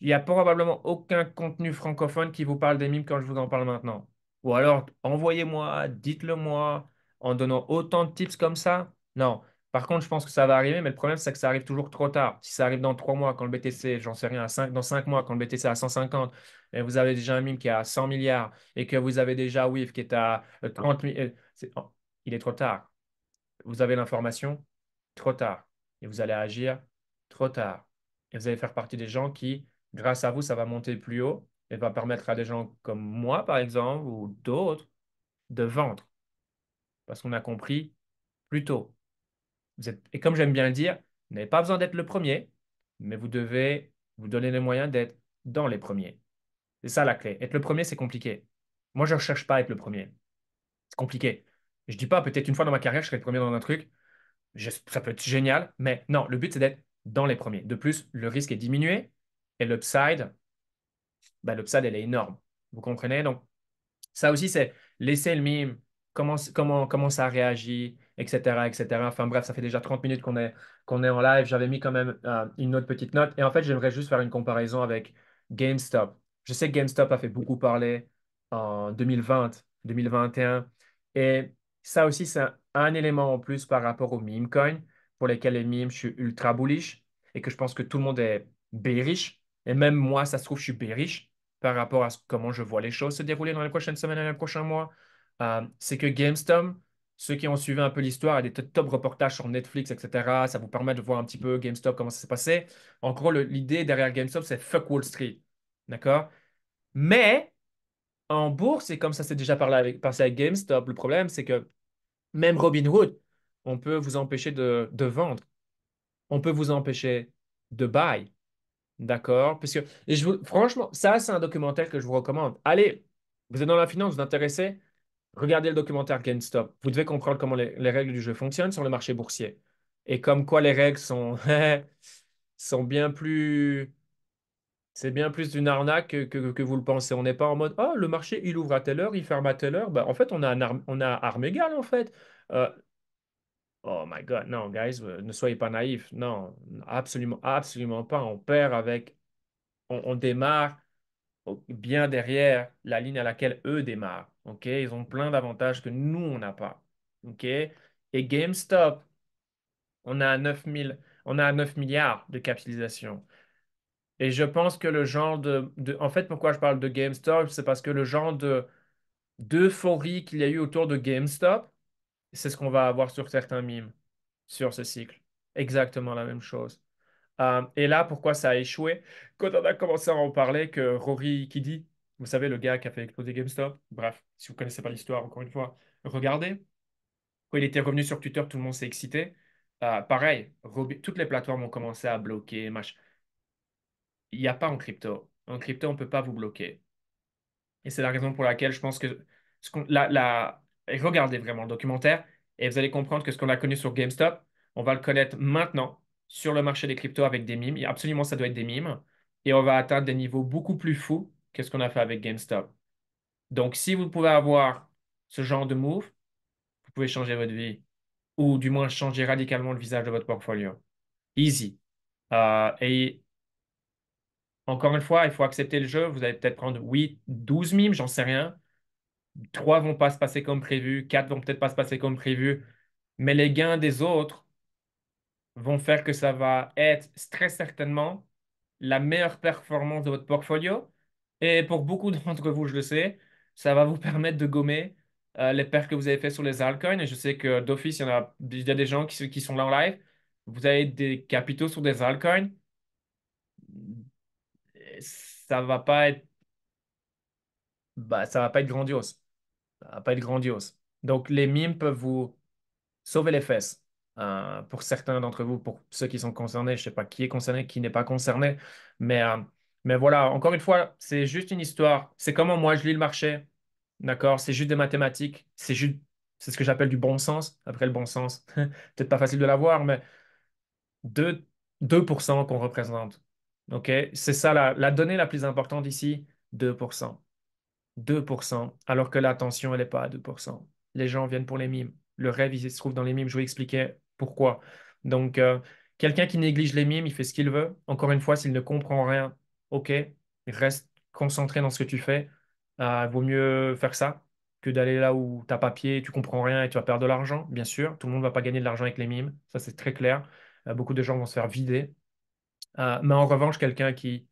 Il n'y a probablement aucun contenu francophone qui vous parle des mimes quand je vous en parle maintenant. Ou alors, envoyez-moi, dites-le moi, en donnant autant de tips comme ça. Non. Par contre, je pense que ça va arriver, mais le problème, c'est que ça arrive toujours trop tard. Si ça arrive dans 3 mois, quand le BTC, j'en sais rien, dans 5 mois, quand le BTC est à 150, et vous avez déjà un mime qui est à 100 milliards, et que vous avez déjà WIF qui est à 30 milliards, oh, il est trop tard. Vous avez l'information trop tard. Et vous allez agir trop tard. Et vous allez faire partie des gens qui, grâce à vous, ça va monter plus haut et va permettre à des gens comme moi, par exemple, ou d'autres, de vendre. Parce qu'on a compris plus tôt. Et comme j'aime bien le dire, vous n'avez pas besoin d'être le premier, mais vous devez vous donner les moyens d'être dans les premiers. C'est ça la clé. Être le premier, c'est compliqué. Moi, je ne recherche pas à être le premier. C'est compliqué. Je dis pas, peut-être une fois dans ma carrière, je serai le premier dans un truc. Ça peut être génial, mais non, le but, c'est d'être dans les premiers. De plus, le risque est diminué et l'upside, elle est énorme. Vous comprenez? Donc, ça aussi, c'est laisser le mime, comment ça réagit, etc., etc. Enfin bref, ça fait déjà 30 minutes qu'on est en live. J'avais mis quand même une autre petite note. Et en fait, j'aimerais juste faire une comparaison avec GameStop. Je sais que GameStop a fait beaucoup parler en 2020, 2021. Et ça aussi, c'est un élément en plus par rapport aux meme coins, pour lesquels les memes, je suis ultra bullish et que je pense que tout le monde est bearish. Et même moi, ça se trouve, je suis bearish par rapport à comment je vois les choses se dérouler dans les prochaines semaines et les prochains mois. C'est que GameStop, ceux qui ont suivi un peu l'histoire, et des top reportages sur Netflix, etc., ça vous permet de voir un petit peu GameStop, comment ça s'est passé. En gros, l'idée derrière GameStop, c'est fuck Wall Street. D'accord? Mais en bourse, et comme ça s'est déjà passé avec GameStop, le problème, c'est que même Robinhood, on peut vous empêcher de vendre. On peut vous empêcher de buy. D'accord. Parce que, franchement, ça, c'est un documentaire que je vous recommande. Allez, vous êtes dans la finance, vous vous intéressez, regardez le documentaire GameStop. Vous devez comprendre comment les règles du jeu fonctionnent sur le marché boursier. Et comme quoi les règles sont, sont bien plus. C'est bien plus d'une arnaque que vous le pensez. On n'est pas en mode, oh, le marché, il ouvre à telle heure, il ferme à telle heure. Bah, en fait, on a arme égale, en fait. Euh, oh my God, non, guys, ne soyez pas naïfs. Non, absolument, absolument pas. On perd avec. On démarre bien derrière la ligne à laquelle eux démarrent. OK? Ils ont plein d'avantages que nous, on n'a pas. OK? Et GameStop, on a 9 milliards de capitalisation. Et je pense que le genre en fait, pourquoi je parle de GameStop, c'est parce que le genre d'euphorie qu'il y a eu autour de GameStop, c'est ce qu'on va avoir sur certains mimes, sur ce cycle. Exactement la même chose. Et là, pourquoi ça a échoué? Quand on a commencé à en parler, que Rory Kiddy, vous savez, le gars qui a fait exploser GameStop, bref, si vous ne connaissez pas l'histoire, encore une fois, regardez. Quand il était revenu sur Twitter, tout le monde s'est excité. Pareil, toutes les plateformes ont commencé à bloquer. Il n'y a pas en crypto. En crypto, on ne peut pas vous bloquer. Et c'est la raison pour laquelle je pense que et regardez vraiment le documentaire et vous allez comprendre que ce qu'on a connu sur GameStop, on va le connaître maintenant sur le marché des cryptos avec des mimes. Absolument, ça doit être des mimes. Et on va atteindre des niveaux beaucoup plus fous que ce qu'on a fait avec GameStop. Donc, si vous pouvez avoir ce genre de move, vous pouvez changer votre vie ou du moins changer radicalement le visage de votre portfolio. Easy. Et encore une fois, il faut accepter le jeu. Vous allez peut-être prendre 8, 12 mimes, j'en sais rien. 3 vont pas se passer comme prévu, 4 vont peut-être pas se passer comme prévu, mais les gains des autres vont faire que ça va être très certainement la meilleure performance de votre portfolio. Et pour beaucoup d'entre vous, je le sais, ça va vous permettre de gommer les pertes que vous avez fait sur les altcoins. Et je sais que d'office, il y a des gens qui sont là en live. Vous avez des capitaux sur des altcoins. Ça va pas être, ça va pas être grandiose. Ça va pas être grandiose. Donc, les mimes peuvent vous sauver les fesses. Pour certains d'entre vous, pour ceux qui sont concernés, je ne sais pas qui est concerné, qui n'est pas concerné, mais, euh, mais voilà, encore une fois, c'est juste une histoire. C'est comment moi je lis le marché, d'accord? C'est juste des mathématiques, c'est ce que j'appelle du bon sens. Après le bon sens, peut-être pas facile de l'avoir, mais 2, 2% qu'on représente, ok? C'est ça la donnée la plus importante ici, 2%. 2%, alors que l'attention, elle n'est pas à 2%. Les gens viennent pour les mimes. Le rêve, il se trouve dans les mimes. Je vais expliquer pourquoi. Donc, quelqu'un qui néglige les mimes, il fait ce qu'il veut. Encore une fois, s'il ne comprend rien, OK, reste concentré dans ce que tu fais. Vaut mieux faire ça que d'aller là où tu n'as pas pied, tu comprends rien et tu vas perdre de l'argent. Bien sûr, tout le monde ne va pas gagner de l'argent avec les mimes. Ça, c'est très clair. Beaucoup de gens vont se faire vider. Mais en revanche, quelqu'un qui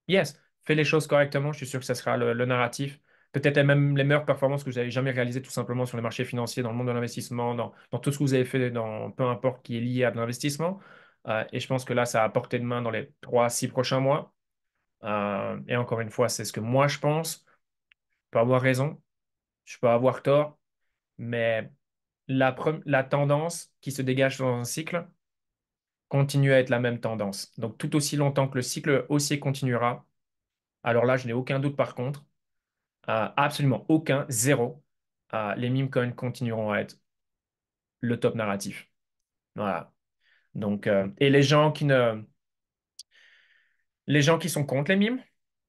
yes, fais les choses correctement, je suis sûr que ça sera le narratif. Peut-être même les meilleures performances que vous avez jamais réalisées tout simplement sur les marchés financiers, dans le monde de l'investissement, dans tout ce que vous avez fait, dans peu importe qui est lié à de l'investissement. Et je pense que là, ça a à portée de main dans les 3 6 prochains mois. Et encore une fois, c'est ce que moi je pense. Je peux avoir raison, je peux avoir tort, mais la tendance qui se dégage dans un cycle continue à être la même tendance. Donc tout aussi longtemps que le cycle haussier continuera, alors là, je n'ai aucun doute par contre. Absolument aucun, zéro. Les meme coins continueront à être le top narratif. Voilà. Donc, et les gens qui sont contre les mimes,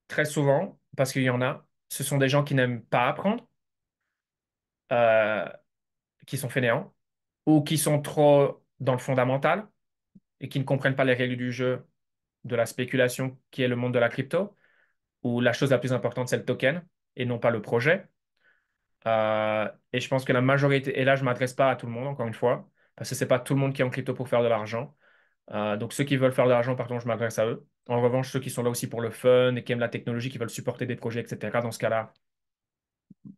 très souvent, parce qu'il y en a, ce sont des gens qui n'aiment pas apprendre, euh, qui sont fainéants, ou qui sont trop dans le fondamental et qui ne comprennent pas les règles du jeu de la spéculation qui est le monde de la crypto, où la chose la plus importante, c'est le token et non pas le projet. Et je pense que la majorité, et là je ne m'adresse pas à tout le monde, encore une fois, parce que c'est pas tout le monde qui est en crypto pour faire de l'argent. Donc ceux qui veulent faire de l'argent, pardon, je m'adresse à eux. En revanche, ceux qui sont là aussi pour le fun et qui aiment la technologie, qui veulent supporter des projets, etc., dans ce cas-là,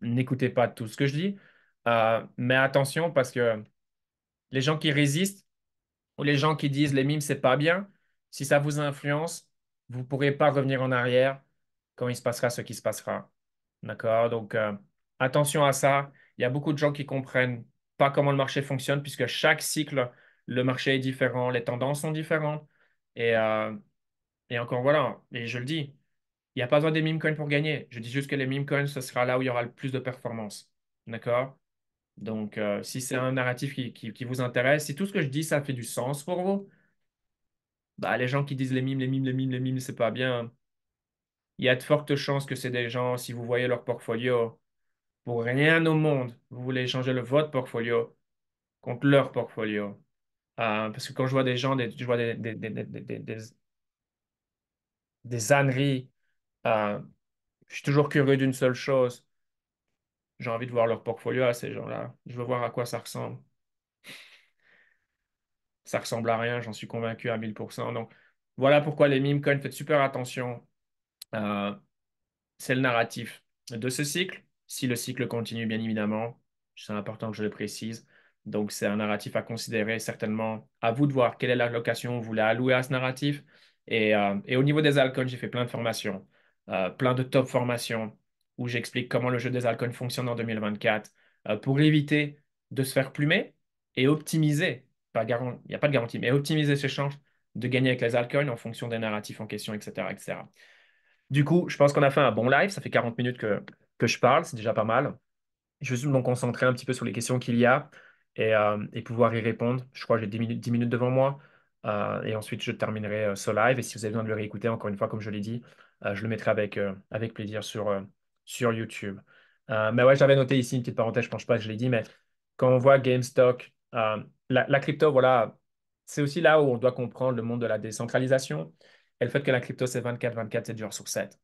n'écoutez pas tout ce que je dis. Mais attention, parce que les gens qui résistent ou les gens qui disent les mimes, c'est pas bien, si ça vous influence, vous ne pourrez pas revenir en arrière quand il se passera ce qui se passera. D'accord? Donc, attention à ça. Il y a beaucoup de gens qui comprennent pas comment le marché fonctionne, puisque chaque cycle, le marché est différent, les tendances sont différentes. Et, euh, et encore voilà, et je le dis, il n'y a pas besoin des meme coins pour gagner. Je dis juste que les meme coins, ce sera là où il y aura le plus de performance. D'accord? Donc, si c'est un narratif qui vous intéresse, si tout ce que je dis, ça fait du sens pour vous, bah, les gens qui disent les mimes, les mimes, les mimes, les mimes, c'est pas bien. Il y a de fortes chances que c'est des gens, si vous voyez leur portfolio, pour rien au monde, vous voulez changer votre portfolio contre leur portfolio. Parce que quand je vois des gens, je vois des âneries, euh, je suis toujours curieux d'une seule chose. J'ai envie de voir leur portfolio à ces gens-là. Je veux voir à quoi ça ressemble. Ça ressemble à rien, j'en suis convaincu à 1000%. Donc, voilà pourquoi les meme coins, faites super attention. Euh, c'est le narratif de ce cycle. Si le cycle continue, bien évidemment, c'est important que je le précise. Donc, c'est un narratif à considérer, certainement. À vous de voir quelle est l'allocation que vous voulez allouer à ce narratif. Et au niveau des altcoins, j'ai fait plein de formations, plein de top formations où j'explique comment le jeu des altcoins fonctionne en 2024 pour éviter de se faire plumer et optimiser, il n'y a pas de garantie, mais optimiser ses chances de gagner avec les altcoins en fonction des narratifs en question, etc., etc. Du coup, je pense qu'on a fait un bon live. Ça fait 40 minutes que je parle, c'est déjà pas mal. Je vais juste me concentrer un petit peu sur les questions qu'il y a et pouvoir y répondre. Je crois que j'ai 10 minutes devant moi. Et ensuite, je terminerai ce live. Et si vous avez besoin de le réécouter, encore une fois, comme je l'ai dit, je le mettrai avec plaisir sur YouTube. Mais ouais, j'avais noté ici une petite parenthèse, je pense pas que je l'ai dit, mais quand on voit GameStop, la crypto, voilà, c'est aussi là où on doit comprendre le monde de la décentralisation et le fait que la crypto, c'est 7 jours sur 7.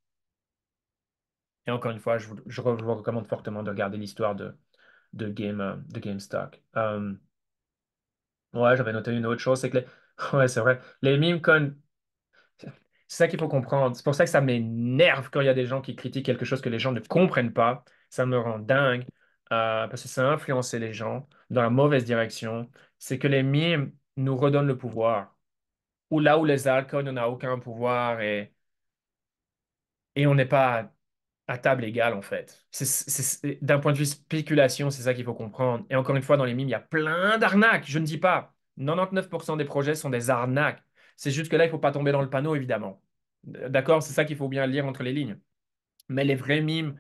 Et encore une fois, je vous recommande fortement de regarder l'histoire de GameStop. Ouais, j'avais noté une autre chose, c'est que ouais, c'est vrai, les meme coins, c'est ça qu'il faut comprendre. C'est pour ça que ça m'énerve quand il y a des gens qui critiquent quelque chose que les gens ne comprennent pas. Ça me rend dingue parce que ça a influencé les gens dans la mauvaise direction. C'est que les mimes nous redonnent le pouvoir. Ou là où les altcoins, on n'a aucun pouvoir et on n'est pas. à table égale, en fait. D'un point de vue spéculation, c'est ça qu'il faut comprendre. Et encore une fois, dans les mimes, il y a plein d'arnaques. Je ne dis pas. 99% des projets sont des arnaques. C'est juste que là, il ne faut pas tomber dans le panneau, évidemment. D'accord? C'est ça qu'il faut bien lire entre les lignes. Mais les vrais mimes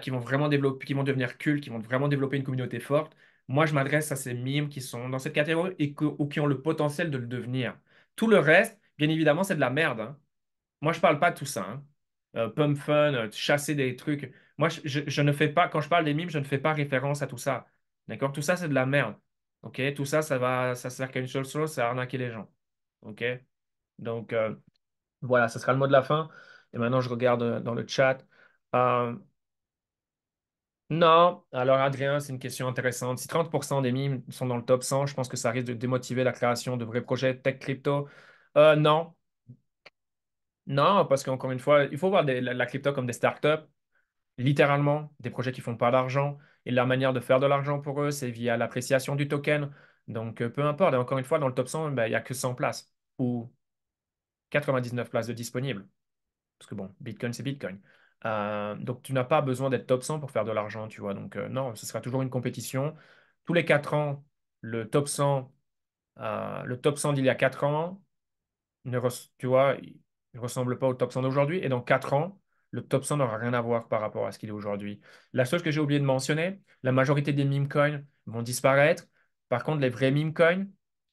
qui vont vraiment développer, qui vont devenir cultes, qui vont vraiment développer une communauté forte, moi, je m'adresse à ces mimes qui sont dans cette catégorie ou qui ont le potentiel de le devenir. Tout le reste, bien évidemment, c'est de la merde, hein. Moi, je parle pas de tout ça, hein. Pump fun, chasser des trucs. Moi, je ne fais pas, quand je parle des mimes, je ne fais pas référence à tout ça. D'accord? Tout ça, c'est de la merde. OK? Tout ça, ça sert qu'à une seule chose, c'est à arnaquer les gens. OK? Donc, voilà, ce sera le mot de la fin. Et maintenant, je regarde dans le chat. Euh, non, alors Adrien, c'est une question intéressante. Si 30% des mimes sont dans le top 100, je pense que ça risque de démotiver la création de vrais projets tech crypto. Non, non, parce qu'encore une fois, il faut voir la crypto comme des startups, littéralement, des projets qui font pas d'argent. Et la manière de faire de l'argent pour eux, c'est via l'appréciation du token. Donc, peu importe. Et encore une fois, dans le top 100, ben, il n'y a que 100 places ou 99 places de disponibles. Parce que bon, Bitcoin, c'est Bitcoin. Donc, tu n'as pas besoin d'être top 100 pour faire de l'argent, tu vois. Donc, non, ce sera toujours une compétition. Tous les 4 ans, le top 100, le top 100 d'il y a 4 ans, tu vois, il ne ressemble pas au top 100 d'aujourd'hui. Et dans 4 ans, le top 100 n'aura rien à voir par rapport à ce qu'il est aujourd'hui. La chose que j'ai oublié de mentionner, la majorité des meme coins vont disparaître. Par contre, les vrais meme coins,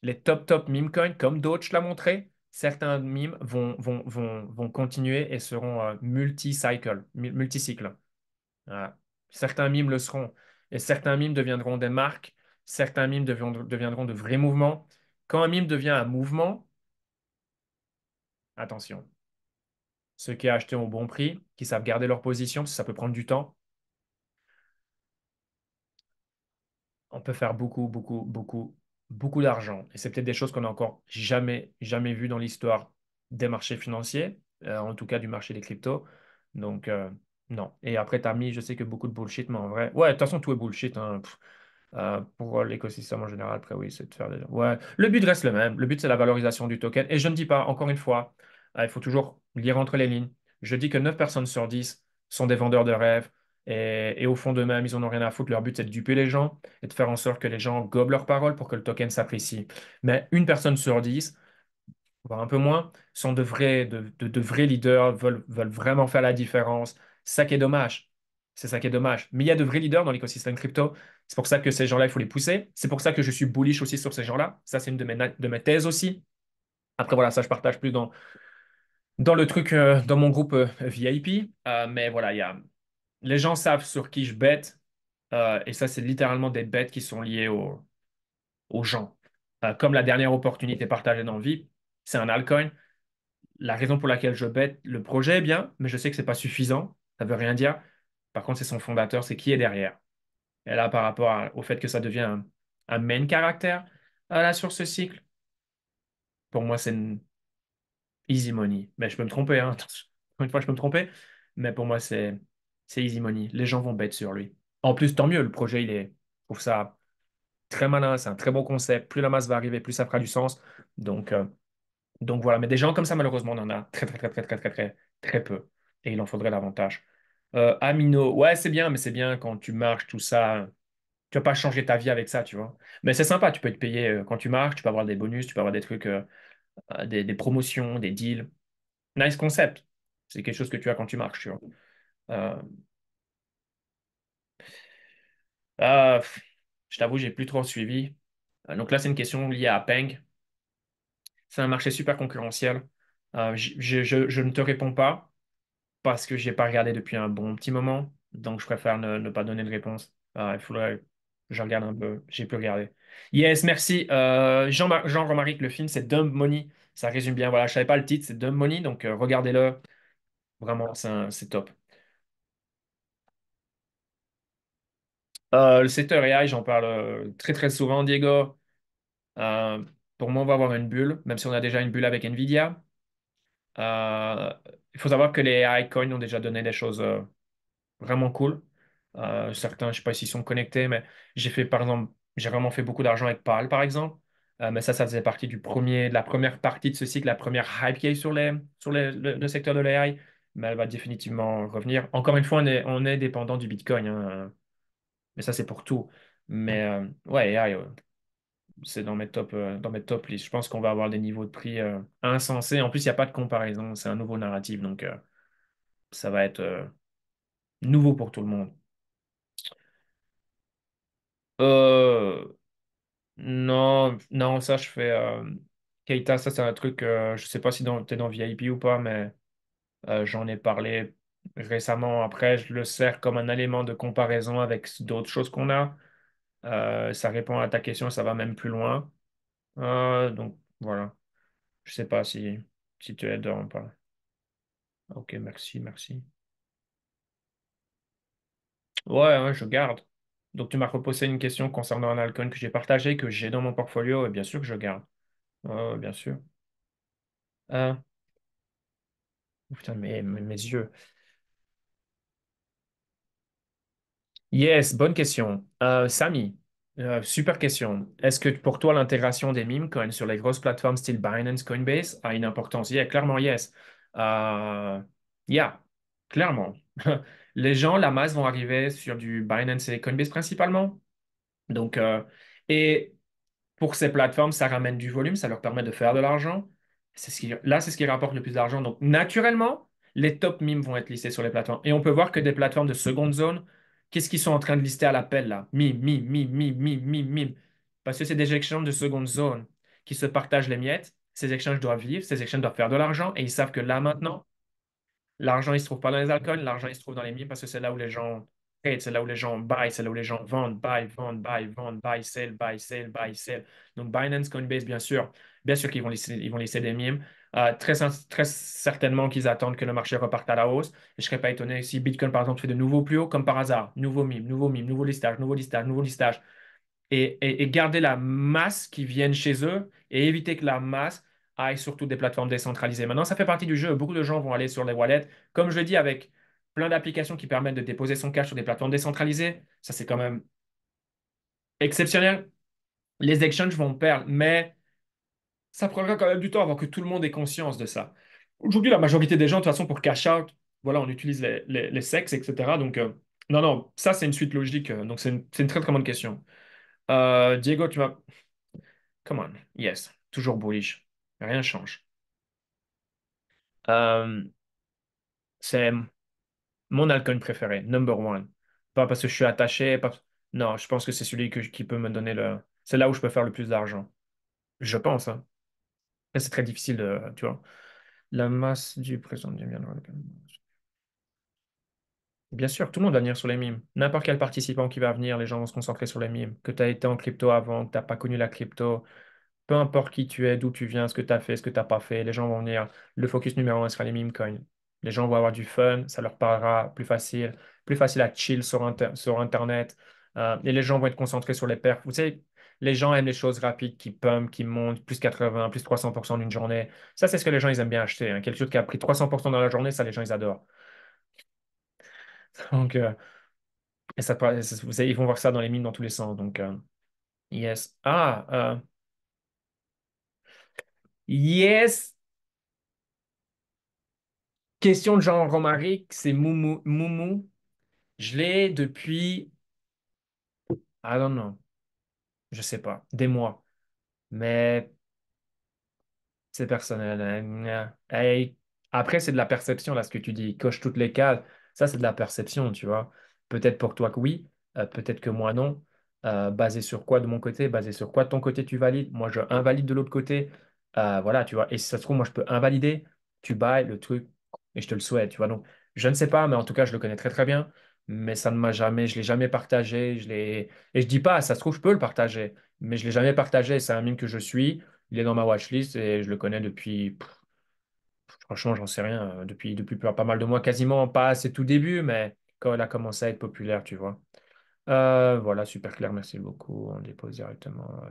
les top meme coins, comme Doge l'a montré, certains memes vont continuer et seront multicycles. Voilà. Certains memes le seront. Et certains memes deviendront des marques. Certains memes deviendront de vrais mouvements. Quand un meme devient un mouvement, attention. Ceux qui achètent au bon prix, qui savent garder leur position, parce que ça peut prendre du temps, on peut faire beaucoup d'argent. Et c'est peut-être des choses qu'on n'a encore jamais vues dans l'histoire des marchés financiers, en tout cas du marché des cryptos. Donc, non. Et après, tu as mis, je sais que beaucoup de bullshit, mais en vrai, ouais, de toute façon, tout est bullshit, hein. Pour l'écosystème en général, après, oui, c'est de faire des... Ouais, le but reste le même. Le but, c'est la valorisation du token. Et je ne dis pas, encore une fois, il faut toujours lire entre les lignes. Je dis que 9 personnes sur 10 sont des vendeurs de rêves. Et au fond d'eux-mêmes, ils n'en ont rien à foutre. Leur but, c'est de duper les gens et de faire en sorte que les gens gobent leurs paroles pour que le token s'apprécie. Mais une personne sur 10, voire un peu moins, sont de vrais leaders, veulent vraiment faire la différence. C'est ça qui est dommage. C'est ça qui est dommage. Mais il y a de vrais leaders dans l'écosystème crypto. C'est pour ça que ces gens-là, il faut les pousser. C'est pour ça que je suis bullish aussi sur ces gens-là. Ça, c'est une de mes thèses aussi. Après, voilà, ça, je partage plus dans le truc, dans mon groupe VIP. Mais voilà, les gens savent sur qui je bête. Et ça, c'est littéralement des bêtes qui sont liées aux gens. Comme la dernière opportunité partagée dans le VIP, c'est un altcoin. La raison pour laquelle je bête, le projet est bien, mais je sais que c'est pas suffisant. Ça veut rien dire. Par contre, c'est son fondateur, c'est qui est derrière. Et là, par rapport au fait que ça devient un main caractère là, sur ce cycle, pour moi, c'est une easy money. Mais je peux me tromper, hein. Encore une fois, je peux me tromper. Mais pour moi, c'est easy money. Les gens vont bet sur lui. En plus, tant mieux. Le projet, je trouve ça très malin. C'est un très bon concept. Plus la masse va arriver, plus ça fera du sens. Donc, euh, Donc voilà, mais des gens comme ça, malheureusement, on en a très peu. Et il en faudrait davantage. Amino, ouais, c'est bien, mais c'est bien quand tu marches, tout ça. Tu vas pas changer ta vie avec ça, tu vois. Mais c'est sympa, tu peux être payé quand tu marches, tu peux avoir des bonus, tu peux avoir des trucs, des promotions, des deals. Nice concept. C'est quelque chose que tu as quand tu marches, tu vois. Euh, pff, je t'avoue, j'ai plus trop suivi. Donc là, c'est une question liée à Peng. C'est un marché super concurrentiel. Je ne te réponds pas, parce que je n'ai pas regardé depuis un bon petit moment. Donc, je préfère ne pas donner de réponse. Il faudrait que je regarde un peu. J'ai plus regardé. Yes, merci. Jean Romaric, le film, c'est Dumb Money. Ça résume bien. Voilà, je ne savais pas le titre, c'est Dumb Money. Donc, regardez-le. Vraiment, c'est top. Le secteur AI, j'en parle très souvent, Diego. Euh, pour moi, on va avoir une bulle, même si on a déjà une bulle avec Nvidia. Euh, il faut savoir que les AI coins ont déjà donné des choses vraiment cool. Certains, je ne sais pas s'ils sont connectés, mais par exemple, j'ai vraiment fait beaucoup d'argent avec PAL, par exemple. Mais ça faisait partie de la première partie de ce cycle, la première hype qu'il y a eu sur le secteur de l'AI. mais elle va définitivement revenir. Encore une fois, on est dépendant du Bitcoin, hein, mais ça, c'est pour tout. Mais ouais, AI, c'est dans mes top listes. Je pense qu'on va avoir des niveaux de prix insensés. En plus, il n'y a pas de comparaison. C'est un nouveau narratif, donc ça va être nouveau pour tout le monde. Euh, non, non, ça, je fais. Keita, ça, c'est un truc. Je sais pas si t'es dans VIP ou pas, mais j'en ai parlé récemment. Après, je le sers comme un élément de comparaison avec d'autres choses qu'on a. Ça répond à ta question, ça va même plus loin. Donc, voilà. Je sais pas si tu es dedans ou pas. Ok, merci, merci. Ouais, ouais, je garde. Donc, tu m'as reposé une question concernant un altcoin que j'ai partagé, que j'ai dans mon portfolio, et bien sûr que je garde. Ouais, bien sûr. Euh, putain, mes yeux. Yes, bonne question. Samy, super question. Est-ce que pour toi, l'intégration des meme coins sur les grosses plateformes style Binance, Coinbase a une importance? Yeah, clairement, yes. Euh, yeah, clairement. Les gens, la masse vont arriver sur du Binance et Coinbase principalement. Donc, et pour ces plateformes, ça ramène du volume, ça leur permet de faire de l'argent. Là, c'est ce qui rapporte le plus d'argent. Donc, naturellement, les top memes vont être listés sur les plateformes. Et on peut voir que des plateformes de seconde zone, qu'est-ce qu'ils sont en train de lister à l'appel là? Meme, meme, meme, meme, meme, meme, meme. Parce que c'est des exchanges de seconde zone qui se partagent les miettes. Ces exchanges doivent vivre, ces exchanges doivent faire de l'argent et ils savent que là maintenant, l'argent, il se trouve pas dans les alcools, l'argent, il se trouve dans les mines parce que c'est là où les gens trade, c'est là où les gens buy, c'est là où les gens vendent, buy, vendent, buy, vendent, buy, sell, buy, sell, buy, sell. Donc Binance, Coinbase, bien sûr qu'ils vont laisser des mimes. Très certainement qu'ils attendent que le marché reparte à la hausse. Et je ne serais pas étonné si Bitcoin, par exemple, fait de nouveaux plus hauts, comme par hasard. Nouveau mime, nouveau listage, nouveau listage, nouveau listage et garder la masse qui vienne chez eux et éviter que la masse aille sur toutes des plateformes décentralisées. Maintenant, ça fait partie du jeu. Beaucoup de gens vont aller sur les wallets. Comme je le dis, avec plein d'applications qui permettent de déposer son cash sur des plateformes décentralisées, ça c'est quand même exceptionnel. Les exchanges vont perdre, mais ça prendra quand même du temps avant que tout le monde ait conscience de ça. Aujourd'hui, la majorité des gens, de toute façon, pour cash out, voilà, on utilise les SEX, etc. Donc, non, non, ça c'est une suite logique. Donc, c'est une très très bonne question. Diego, tu vas. Come on, yes, toujours bullish. Rien ne change. Euh, c'est mon altcoin préféré, number one. Pas parce que je suis attaché, pas... Non, je pense que c'est celui qui peut me donner le... C'est là où je peux faire le plus d'argent. Je pense, hein. Mais c'est très difficile de... Tu vois. La masse du présent du bien. Bien sûr, tout le monde va venir sur les mimes. N'importe quel participant qui va venir, les gens vont se concentrer sur les mimes. Que tu as été en crypto avant, que tu n'as pas connu la crypto, peu importe qui tu es, d'où tu viens, ce que tu as fait, ce que tu n'as pas fait, les gens vont venir. Le focus numéro un sera les meme coins. Les gens vont avoir du fun, ça leur parlera plus facile à chill sur Internet. Et les gens vont être concentrés sur les perfs. Vous savez, les gens aiment les choses rapides qui pump, qui montent, plus 80, plus 300% d'une journée. Ça, c'est ce que les gens, ils aiment bien acheter, hein. Quelque chose qui a pris 300% dans la journée, ça, les gens, ils adorent. Donc, et vous savez, ils vont voir ça dans les mines dans tous les sens. Donc, yes. Yes. Question de Jean Romaric, c'est Moumou. Moumou. Je l'ai depuis, I don't know, je sais pas, des mois. Mais c'est personnel, hein. Hey, après, c'est de la perception, là, ce que tu dis. Coche toutes les cases. Ça, c'est de la perception, tu vois. Peut-être pour toi que oui, peut-être que moi non. Basé sur quoi de mon côté? Basé sur quoi de ton côté tu valides? Moi, je invalide de l'autre côté. Voilà, tu vois. Et si ça se trouve, moi, je peux invalider. Tu bailles le truc et je te le souhaite, tu vois. Donc, je ne sais pas, mais en tout cas, je le connais très, très bien. Mais ça ne m'a jamais, je l'ai jamais partagé. Et je dis pas, ça se trouve, je peux le partager. Mais je l'ai jamais partagé. C'est un mime que je suis. Il est dans ma watchlist et je le connais depuis, franchement, j'en sais rien, depuis pas mal de mois, quasiment pas à ses tout débuts, mais quand elle a commencé à être populaire, tu vois. Voilà, super clair, merci beaucoup. On dépose directement.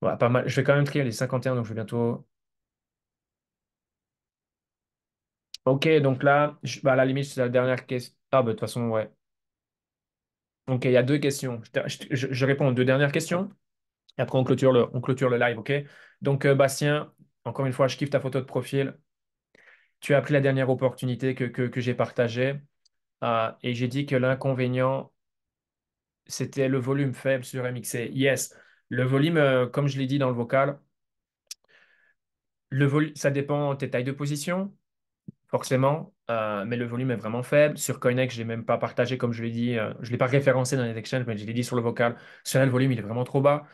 Ouais, pas mal. Je vais quand même trier les 51, donc je vais bientôt. Ok, donc là, bah, à la limite, c'est la dernière question. Ah, bah, de toute façon, ouais. Ok, il y a deux questions. Je réponds aux deux dernières questions. Et après, on clôture le live, ok? Donc, Bastien, encore une fois, je kiffe ta photo de profil. tu as pris la dernière opportunité que j'ai partagée et j'ai dit que l'inconvénient, c'était le volume faible sur MXC. Yes, le volume, comme je l'ai dit dans le vocal, ça dépend de tes tailles de position, forcément, mais le volume est vraiment faible. Sur Coinex, je ne l'ai même pas partagé, comme je l'ai dit, je ne l'ai pas référencé dans les exchanges, mais je l'ai dit sur le vocal. Sur là, le volume, il est vraiment trop bas.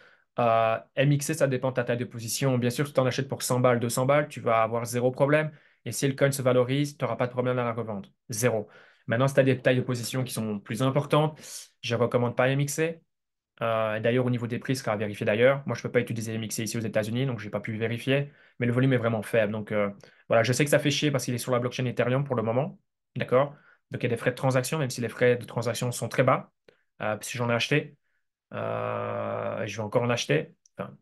MXC, ça dépend de ta taille de position. Bien sûr, si tu en achètes pour 100 balles, 200 balles, tu vas avoir zéro problème. Et si le coin se valorise, tu n'auras pas de problème dans la revente. Zéro. Maintenant, si tu as des tailles de position qui sont plus importantes, je ne recommande pas MXC. Et d'ailleurs, au niveau des prix, ce sera à vérifier d'ailleurs. Moi, je ne peux pas utiliser MXC ici aux États-Unis, donc je n'ai pas pu vérifier. Mais le volume est vraiment faible. Donc voilà, je sais que ça fait chier parce qu'il est sur la blockchain Ethereum pour le moment. D'accord? Donc il y a des frais de transaction, même si les frais de transaction sont très bas. Si j'en ai acheté, je vais encore en acheter, enfin,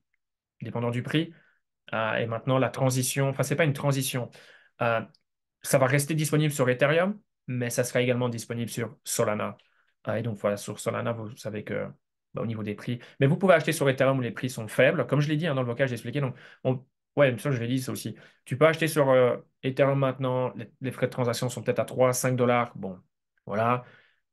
dépendant du prix. Et maintenant, la transition, enfin, c'est pas une transition. Euh, Ça va rester disponible sur Ethereum, mais ça sera également disponible sur Solana. Et donc voilà, sur Solana, vous savez que au niveau des prix. Mais vous pouvez acheter sur Ethereum où les prix sont faibles. Comme je l'ai dit dans le vocal, j'ai expliqué. Donc, ouais, ça, je l'ai dit ça aussi. Tu peux acheter sur Ethereum maintenant. Les frais de transaction sont peut-être à 3 5 dollars. Bon, voilà.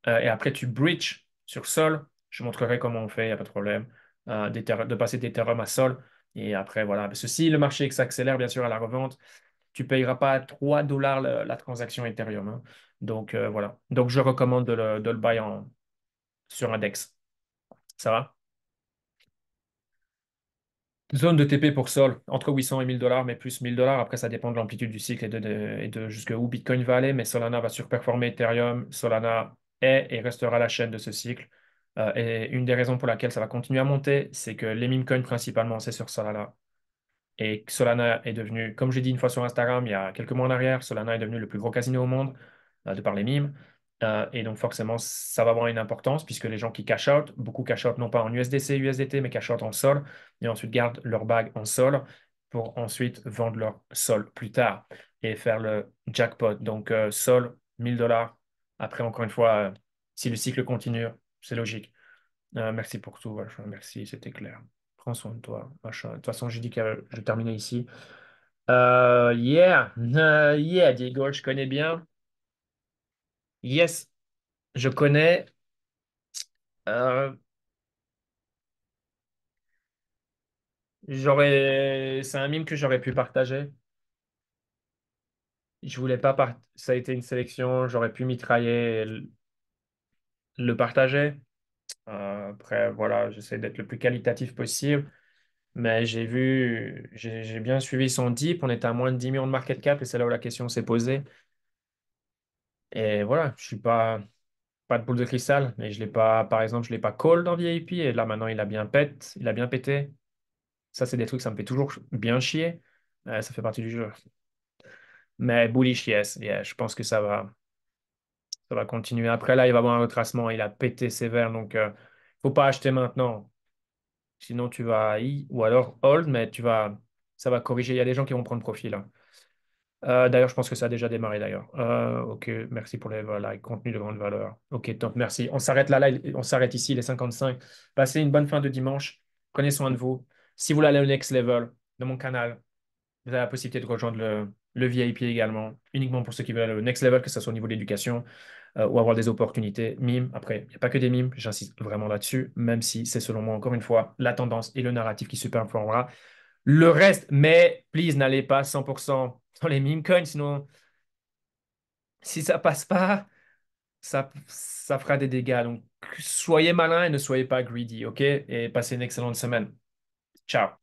Et après, tu bridge sur Sol. Je montrerai comment on fait, il n'y a pas de problème. De passer d'Ethereum à Sol. Et après, voilà. Parce que si le marché s'accélère, bien sûr, à la revente, tu ne payeras pas 3 dollars la transaction Ethereum, hein. Donc, voilà. Donc, je recommande de le buy sur Index. Ça va? Zone de TP pour Sol, entre 800 et 1000 dollars, mais plus 1000 dollars. Après, ça dépend de l'amplitude du cycle et de jusqu'où Bitcoin va aller. Mais Solana va surperformer Ethereum. Solana est et restera la chaîne de ce cycle. Et une des raisons pour laquelle ça va continuer à monter, c'est que les meme coins principalement, c'est sur Solana. Et Solana est devenu, comme j'ai dit une fois sur Instagram, il y a quelques mois en arrière, Solana est devenu le plus gros casino au monde, de par les mimes. Et donc forcément, ça va avoir une importance puisque les gens qui cash out, beaucoup cash out non pas en USDC, USDT, mais cash out en Sol, et ensuite gardent leur bag en Sol pour ensuite vendre leur Sol plus tard et faire le jackpot. Donc Sol, 1000 dollars. Après, encore une fois, si le cycle continue, c'est logique. Merci pour tout, machin. Merci, c'était clair. Prends soin de toi, machin. De toute façon, j'ai dit que je terminais ici. Yeah, Diego, je connais bien. Yes, je connais. Euh, c'est un mime que j'aurais pu partager. Je voulais pas Ça a été une sélection, j'aurais pu mitrailler et le partager. Après, voilà, j'essaie d'être le plus qualitatif possible. Mais j'ai bien suivi son deep. On était à moins de 10 millions de market cap et c'est là où la question s'est posée. Et voilà, je suis pas de boule de cristal, mais je l'ai pas, par exemple, je l'ai pas call dans VIP et là maintenant il a bien pété. Ça, c'est des trucs, ça me fait toujours bien chier. Ça fait partie du jeu. Mais bullish, yes, yeah, je pense que ça va continuer. Après, là, il va y avoir un retracement. Il a pété sévère, donc faut pas acheter maintenant. Sinon, tu vas ou alors hold, mais ça va corriger. Il y a des gens qui vont prendre profit là. D'ailleurs, je pense que ça a déjà démarré d'ailleurs. Ok, merci pour les voilà, contenu de grande valeur. Ok, top, merci. On s'arrête là, on s'arrête ici, les 55. Passez une bonne fin de dimanche. Prenez soin de vous. Si vous voulez aller au next level de mon canal, vous avez la possibilité de rejoindre le VIP également, uniquement pour ceux qui veulent aller au next level, que ce soit au niveau de l'éducation ou avoir des opportunités. Mime, après, il n'y a pas que des mimes, j'insiste vraiment là-dessus, même si c'est selon moi, encore une fois, la tendance et le narratif qui superformera le reste. Mais, please, n'allez pas 100% dans les meme coins, sinon, si ça passe pas, ça fera des dégâts. Donc, soyez malin et ne soyez pas greedy, ok? Et passez une excellente semaine. Ciao.